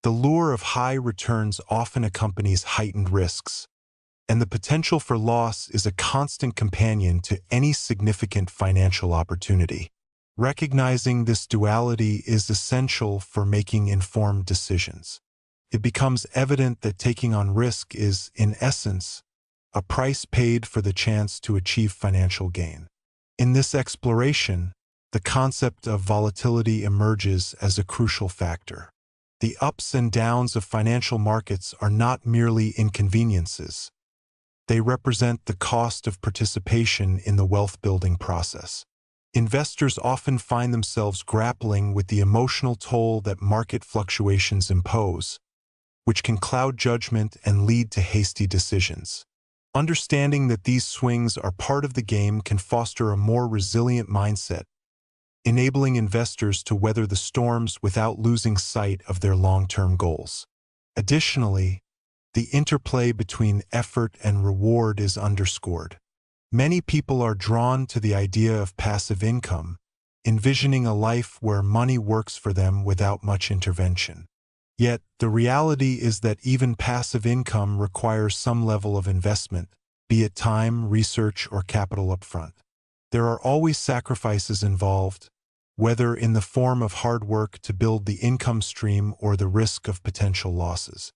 [SPEAKER 1] the lure of high returns often accompanies heightened risks, and the potential for loss is a constant companion to any significant financial opportunity. Recognizing this duality is essential for making informed decisions. It becomes evident that taking on risk is, in essence, a price paid for the chance to achieve financial gain. In this exploration, the concept of volatility emerges as a crucial factor. The ups and downs of financial markets are not merely inconveniences. They represent the cost of participation in the wealth-building process. Investors often find themselves grappling with the emotional toll that market fluctuations impose, which can cloud judgment and lead to hasty decisions. Understanding that these swings are part of the game can foster a more resilient mindset, enabling investors to weather the storms without losing sight of their long-term goals. Additionally, the interplay between effort and reward is underscored. Many people are drawn to the idea of passive income, envisioning a life where money works for them without much intervention. Yet, the reality is that even passive income requires some level of investment, be it time, research, or capital upfront. There are always sacrifices involved, whether in the form of hard work to build the income stream or the risk of potential losses.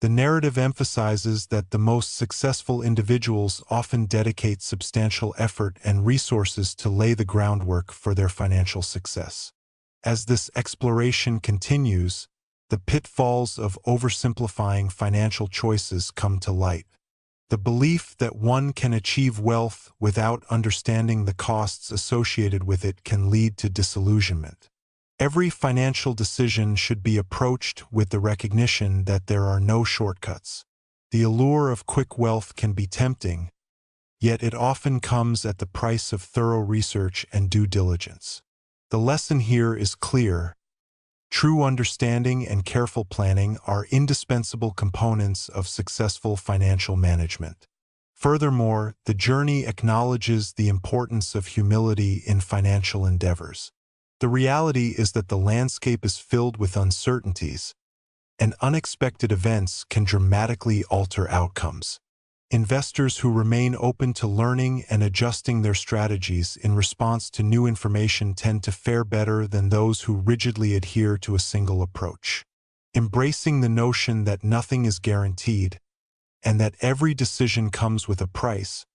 [SPEAKER 1] The narrative emphasizes that the most successful individuals often dedicate substantial effort and resources to lay the groundwork for their financial success. As this exploration continues, the pitfalls of oversimplifying financial choices come to light. The belief that one can achieve wealth without understanding the costs associated with it can lead to disillusionment. Every financial decision should be approached with the recognition that there are no shortcuts. The allure of quick wealth can be tempting, yet it often comes at the price of thorough research and due diligence. The lesson here is clear. True understanding and careful planning are indispensable components of successful financial management. Furthermore, the journey acknowledges the importance of humility in financial endeavors. The reality is that the landscape is filled with uncertainties, and unexpected events can dramatically alter outcomes. Investors who remain open to learning and adjusting their strategies in response to new information tend to fare better than those who rigidly adhere to a single approach. Embracing the notion that nothing is guaranteed and that every decision comes with a price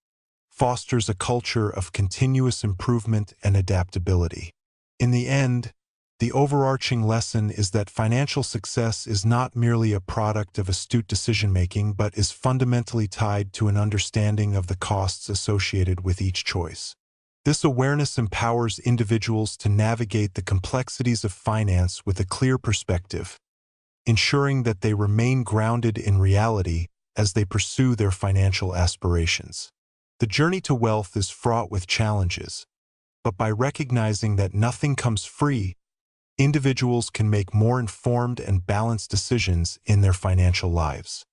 [SPEAKER 1] fosters a culture of continuous improvement and adaptability. In the end, the overarching lesson is that financial success is not merely a product of astute decision-making but is fundamentally tied to an understanding of the costs associated with each choice. This awareness empowers individuals to navigate the complexities of finance with a clear perspective, ensuring that they remain grounded in reality as they pursue their financial aspirations. The journey to wealth is fraught with challenges, but by recognizing that nothing comes free, individuals can make more informed and balanced decisions in their financial lives.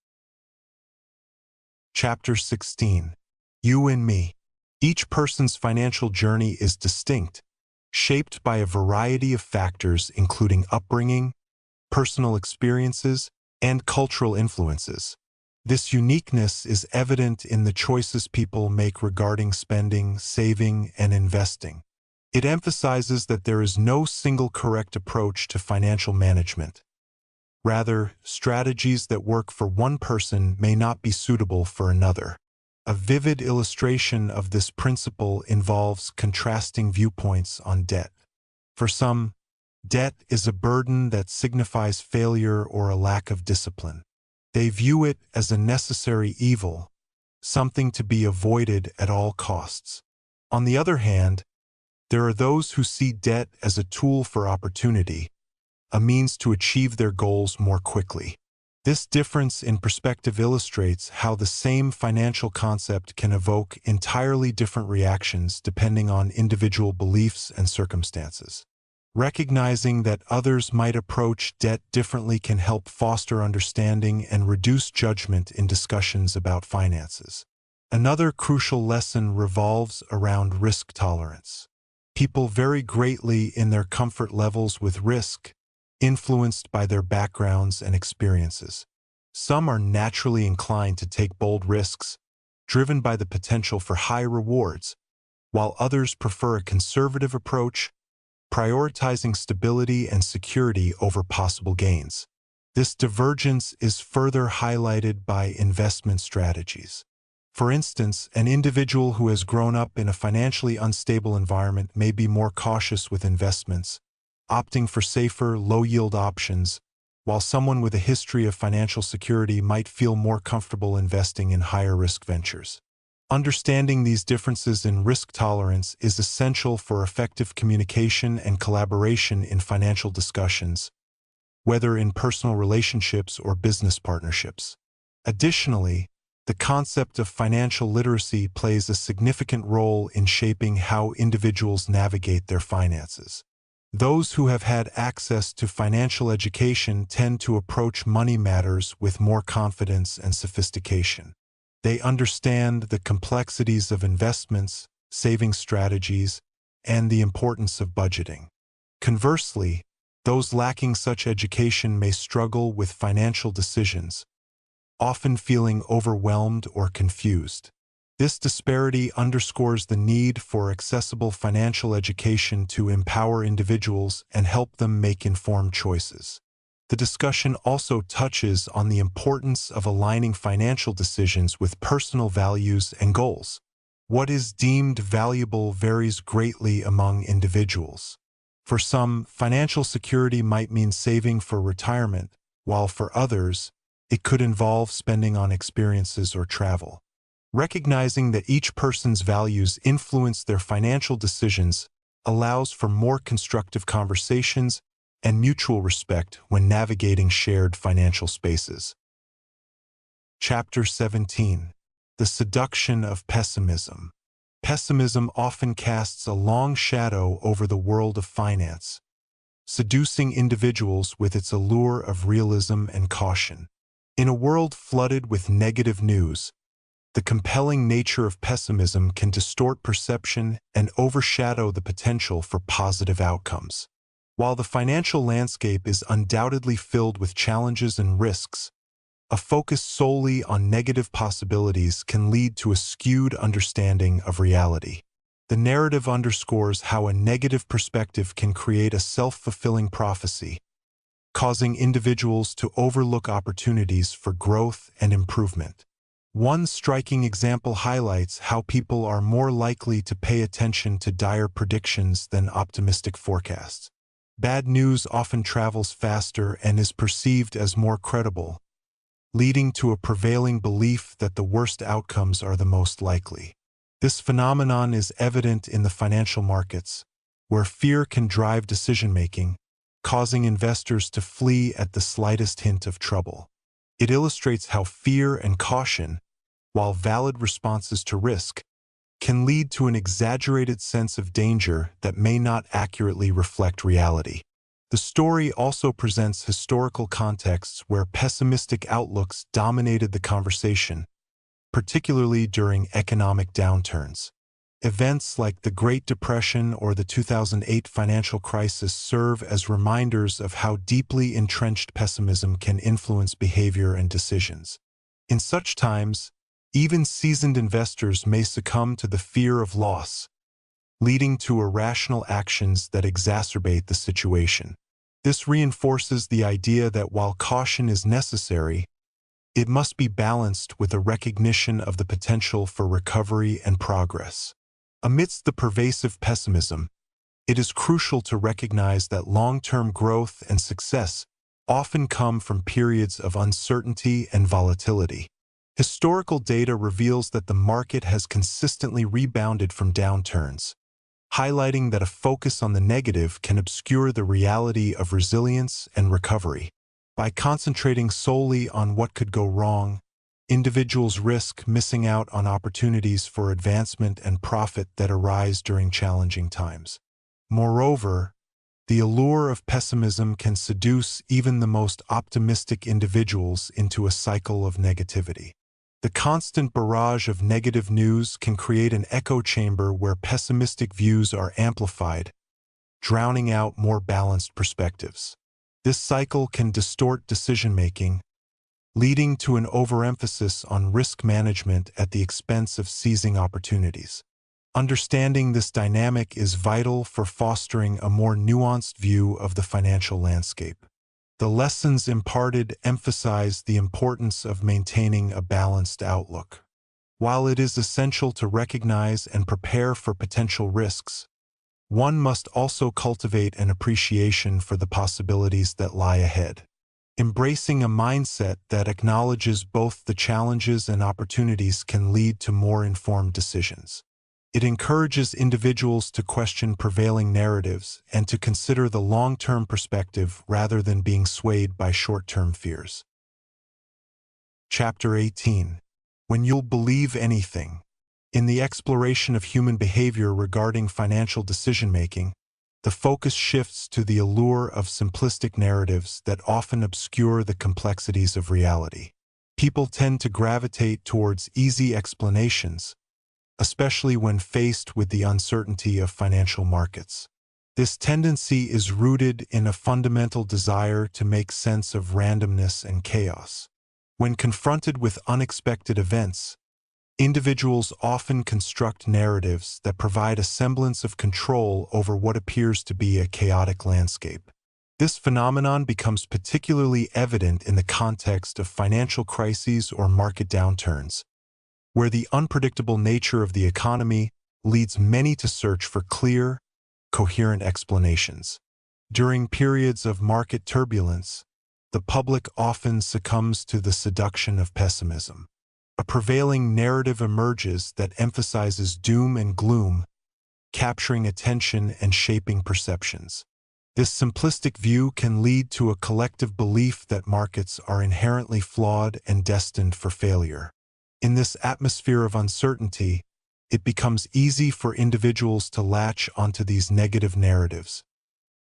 [SPEAKER 1] Chapter 16. You and Me. Each person's financial journey is distinct, shaped by a variety of factors including upbringing, personal experiences, and cultural influences. This uniqueness is evident in the choices people make regarding spending, saving, and investing. It emphasizes that there is no single correct approach to financial management. Rather, strategies that work for one person may not be suitable for another. A vivid illustration of this principle involves contrasting viewpoints on debt. For some, debt is a burden that signifies failure or a lack of discipline. They view it as a necessary evil, something to be avoided at all costs. On the other hand, there are those who see debt as a tool for opportunity, a means to achieve their goals more quickly. This difference in perspective illustrates how the same financial concept can evoke entirely different reactions depending on individual beliefs and circumstances. Recognizing that others might approach debt differently can help foster understanding and reduce judgment in discussions about finances. Another crucial lesson revolves around risk tolerance. People vary greatly in their comfort levels with risk, influenced by their backgrounds and experiences. Some are naturally inclined to take bold risks, driven by the potential for high rewards, while others prefer a conservative approach, prioritizing stability and security over possible gains. This divergence is further highlighted by investment strategies. For instance, an individual who has grown up in a financially unstable environment may be more cautious with investments, opting for safer, low-yield options, while someone with a history of financial security might feel more comfortable investing in higher-risk ventures. Understanding these differences in risk tolerance is essential for effective communication and collaboration in financial discussions, whether in personal relationships or business partnerships. Additionally, the concept of financial literacy plays a significant role in shaping how individuals navigate their finances. Those who have had access to financial education tend to approach money matters with more confidence and sophistication. They understand the complexities of investments, saving strategies, and the importance of budgeting. Conversely, those lacking such education may struggle with financial decisions, often feeling overwhelmed or confused. This disparity underscores the need for accessible financial education to empower individuals and help them make informed choices. The discussion also touches on the importance of aligning financial decisions with personal values and goals. What is deemed valuable varies greatly among individuals. For some, financial security might mean saving for retirement, while for others, it could involve spending on experiences or travel. Recognizing that each person's values influence their financial decisions allows for more constructive conversations and mutual respect when navigating shared financial spaces. Chapter 17. The Seduction of Pessimism. Pessimism often casts a long shadow over the world of finance, seducing individuals with its allure of realism and caution. In a world flooded with negative news, the compelling nature of pessimism can distort perception and overshadow the potential for positive outcomes. While the financial landscape is undoubtedly filled with challenges and risks, a focus solely on negative possibilities can lead to a skewed understanding of reality. The narrative underscores how a negative perspective can create a self-fulfilling prophecy, causing individuals to overlook opportunities for growth and improvement. One striking example highlights how people are more likely to pay attention to dire predictions than optimistic forecasts. Bad news often travels faster and is perceived as more credible, leading to a prevailing belief that the worst outcomes are the most likely. This phenomenon is evident in the financial markets, where fear can drive decision-making, causing investors to flee at the slightest hint of trouble. It illustrates how fear and caution, while valid responses to risk, can lead to an exaggerated sense of danger that may not accurately reflect reality. The story also presents historical contexts where pessimistic outlooks dominated the conversation, particularly during economic downturns. Events like the Great Depression or the 2008 financial crisis serve as reminders of how deeply entrenched pessimism can influence behavior and decisions. In such times, even seasoned investors may succumb to the fear of loss, leading to irrational actions that exacerbate the situation. This reinforces the idea that while caution is necessary, it must be balanced with a recognition of the potential for recovery and progress. Amidst the pervasive pessimism, it is crucial to recognize that long-term growth and success often come from periods of uncertainty and volatility. Historical data reveals that the market has consistently rebounded from downturns, highlighting that a focus on the negative can obscure the reality of resilience and recovery. By concentrating solely on what could go wrong, individuals risk missing out on opportunities for advancement and profit that arise during challenging times. Moreover, the allure of pessimism can seduce even the most optimistic individuals into a cycle of negativity. The constant barrage of negative news can create an echo chamber where pessimistic views are amplified, drowning out more balanced perspectives. This cycle can distort decision-making, leading to an overemphasis on risk management at the expense of seizing opportunities. Understanding this dynamic is vital for fostering a more nuanced view of the financial landscape. The lessons imparted emphasize the importance of maintaining a balanced outlook. While it is essential to recognize and prepare for potential risks, one must also cultivate an appreciation for the possibilities that lie ahead. Embracing a mindset that acknowledges both the challenges and opportunities can lead to more informed decisions. It encourages individuals to question prevailing narratives and to consider the long-term perspective rather than being swayed by short-term fears. Chapter 18. When You'll Believe Anything. In the exploration of human behavior regarding financial decision-making, the focus shifts to the allure of simplistic narratives that often obscure the complexities of reality. People tend to gravitate towards easy explanations, especially when faced with the uncertainty of financial markets. This tendency is rooted in a fundamental desire to make sense of randomness and chaos. When confronted with unexpected events, individuals often construct narratives that provide a semblance of control over what appears to be a chaotic landscape. This phenomenon becomes particularly evident in the context of financial crises or market downturns, where the unpredictable nature of the economy leads many to search for clear, coherent explanations. During periods of market turbulence, the public often succumbs to the seduction of pessimism. A prevailing narrative emerges that emphasizes doom and gloom, capturing attention and shaping perceptions. This simplistic view can lead to a collective belief that markets are inherently flawed and destined for failure. In this atmosphere of uncertainty, it becomes easy for individuals to latch onto these negative narratives,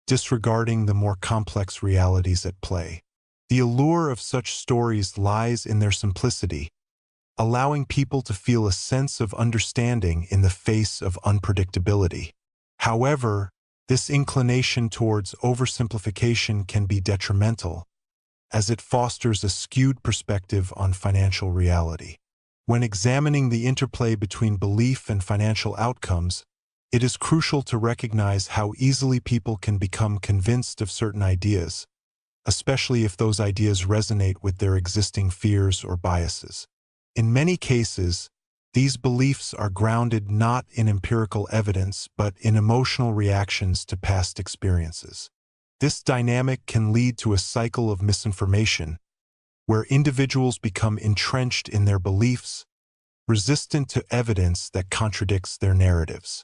[SPEAKER 1] disregarding the more complex realities at play. The allure of such stories lies in their simplicity, allowing people to feel a sense of understanding in the face of unpredictability. However, this inclination towards oversimplification can be detrimental, as it fosters a skewed perspective on financial reality. When examining the interplay between belief and financial outcomes, it is crucial to recognize how easily people can become convinced of certain ideas, especially if those ideas resonate with their existing fears or biases. In many cases, these beliefs are grounded not in empirical evidence but in emotional reactions to past experiences. This dynamic can lead to a cycle of misinformation, where individuals become entrenched in their beliefs, resistant to evidence that contradicts their narratives.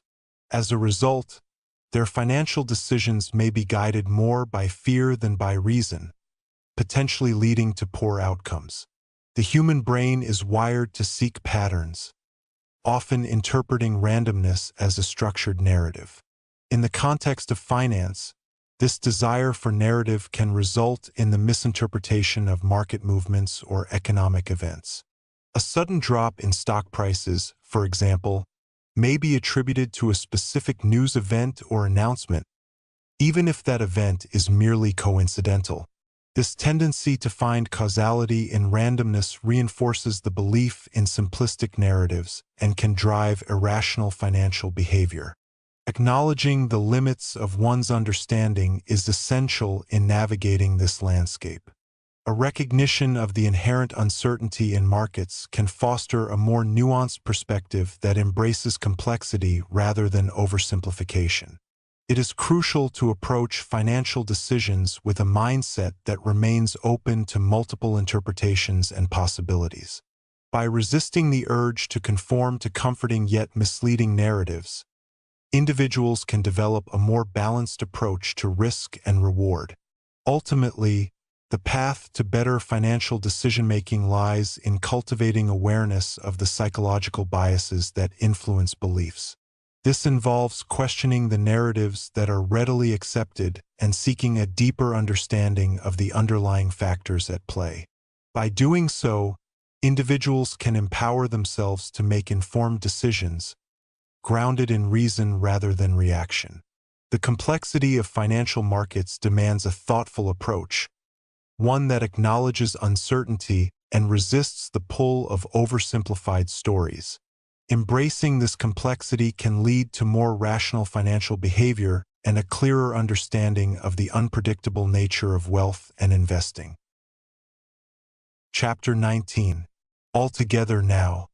[SPEAKER 1] As a result, their financial decisions may be guided more by fear than by reason, potentially leading to poor outcomes. The human brain is wired to seek patterns, often interpreting randomness as a structured narrative. In the context of finance, this desire for narrative can result in the misinterpretation of market movements or economic events. A sudden drop in stock prices, for example, may be attributed to a specific news event or announcement, even if that event is merely coincidental. This tendency to find causality in randomness reinforces the belief in simplistic narratives and can drive irrational financial behavior. Acknowledging the limits of one's understanding is essential in navigating this landscape. A recognition of the inherent uncertainty in markets can foster a more nuanced perspective that embraces complexity rather than oversimplification. It is crucial to approach financial decisions with a mindset that remains open to multiple interpretations and possibilities. By resisting the urge to conform to comforting yet misleading narratives, individuals can develop a more balanced approach to risk and reward. Ultimately, the path to better financial decision-making lies in cultivating awareness of the psychological biases that influence beliefs. This involves questioning the narratives that are readily accepted and seeking a deeper understanding of the underlying factors at play. By doing so, individuals can empower themselves to make informed decisions, grounded in reason rather than reaction. The complexity of financial markets demands a thoughtful approach, one that acknowledges uncertainty and resists the pull of oversimplified stories. Embracing this complexity can lead to more rational financial behavior and a clearer understanding of the unpredictable nature of wealth and investing. Chapter 19. Altogether Now.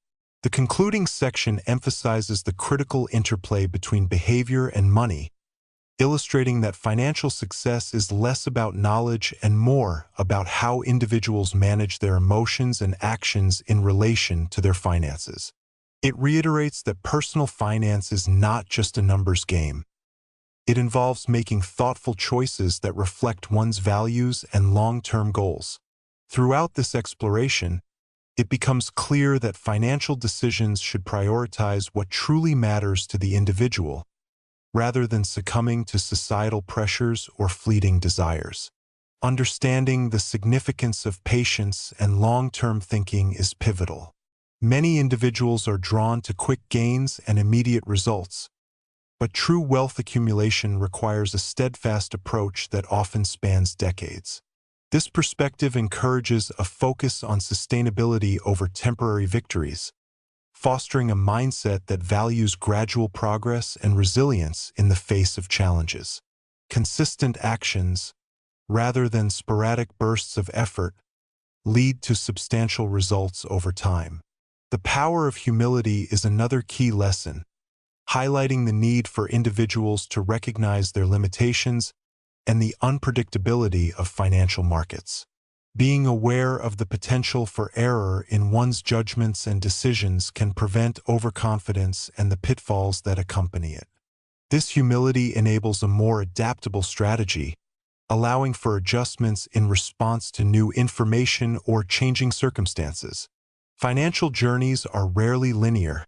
[SPEAKER 1] The concluding section emphasizes the critical interplay between behavior and money, illustrating that financial success is less about knowledge and more about how individuals manage their emotions and actions in relation to their finances. It reiterates that personal finance is not just a numbers game. It involves making thoughtful choices that reflect one's values and long-term goals. Throughout this exploration, it becomes clear that financial decisions should prioritize what truly matters to the individual, rather than succumbing to societal pressures or fleeting desires. Understanding the significance of patience and long-term thinking is pivotal. Many individuals are drawn to quick gains and immediate results, but true wealth accumulation requires a steadfast approach that often spans decades. This perspective encourages a focus on sustainability over temporary victories, fostering a mindset that values gradual progress and resilience in the face of challenges. Consistent actions, rather than sporadic bursts of effort, lead to substantial results over time. The power of humility is another key lesson, highlighting the need for individuals to recognize their limitations and the unpredictability of financial markets. Being aware of the potential for error in one's judgments and decisions can prevent overconfidence and the pitfalls that accompany it. This humility enables a more adaptable strategy, allowing for adjustments in response to new information or changing circumstances. Financial journeys are rarely linear,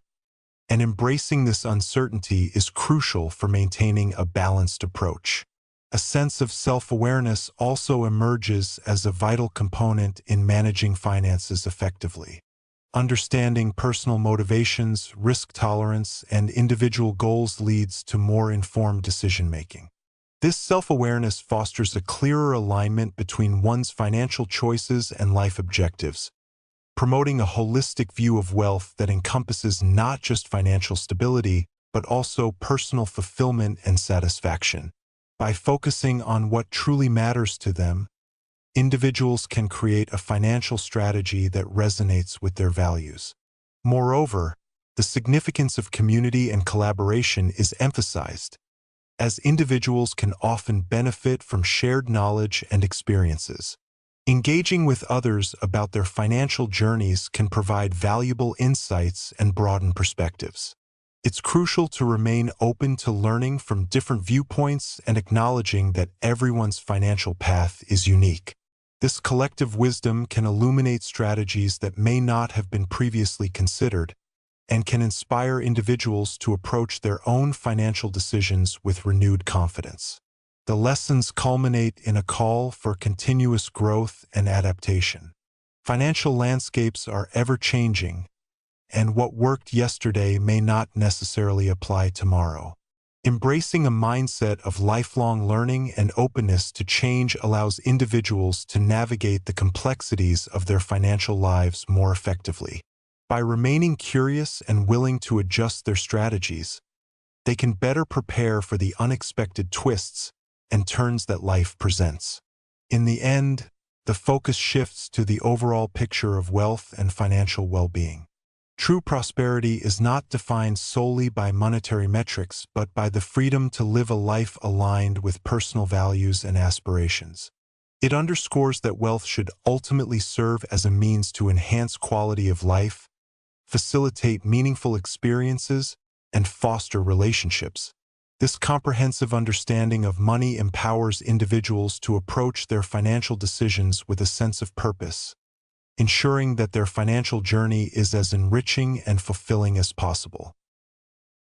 [SPEAKER 1] and embracing this uncertainty is crucial for maintaining a balanced approach. A sense of self-awareness also emerges as a vital component in managing finances effectively. Understanding personal motivations, risk tolerance, and individual goals leads to more informed decision-making. This self-awareness fosters a clearer alignment between one's financial choices and life objectives, promoting a holistic view of wealth that encompasses not just financial stability, but also personal fulfillment and satisfaction. By focusing on what truly matters to them, individuals can create a financial strategy that resonates with their values. Moreover, the significance of community and collaboration is emphasized, as individuals can often benefit from shared knowledge and experiences. Engaging with others about their financial journeys can provide valuable insights and broaden perspectives. It's crucial to remain open to learning from different viewpoints and acknowledging that everyone's financial path is unique. This collective wisdom can illuminate strategies that may not have been previously considered and can inspire individuals to approach their own financial decisions with renewed confidence. The lessons culminate in a call for continuous growth and adaptation. Financial landscapes are ever-changing, and what worked yesterday may not necessarily apply tomorrow. Embracing a mindset of lifelong learning and openness to change allows individuals to navigate the complexities of their financial lives more effectively. By remaining curious and willing to adjust their strategies, they can better prepare for the unexpected twists and turns that life presents. In the end, the focus shifts to the overall picture of wealth and financial well-being. True prosperity is not defined solely by monetary metrics, but by the freedom to live a life aligned with personal values and aspirations. It underscores that wealth should ultimately serve as a means to enhance quality of life, facilitate meaningful experiences, and foster relationships. This comprehensive understanding of money empowers individuals to approach their financial decisions with a sense of purpose, ensuring that their financial journey is as enriching and fulfilling as possible.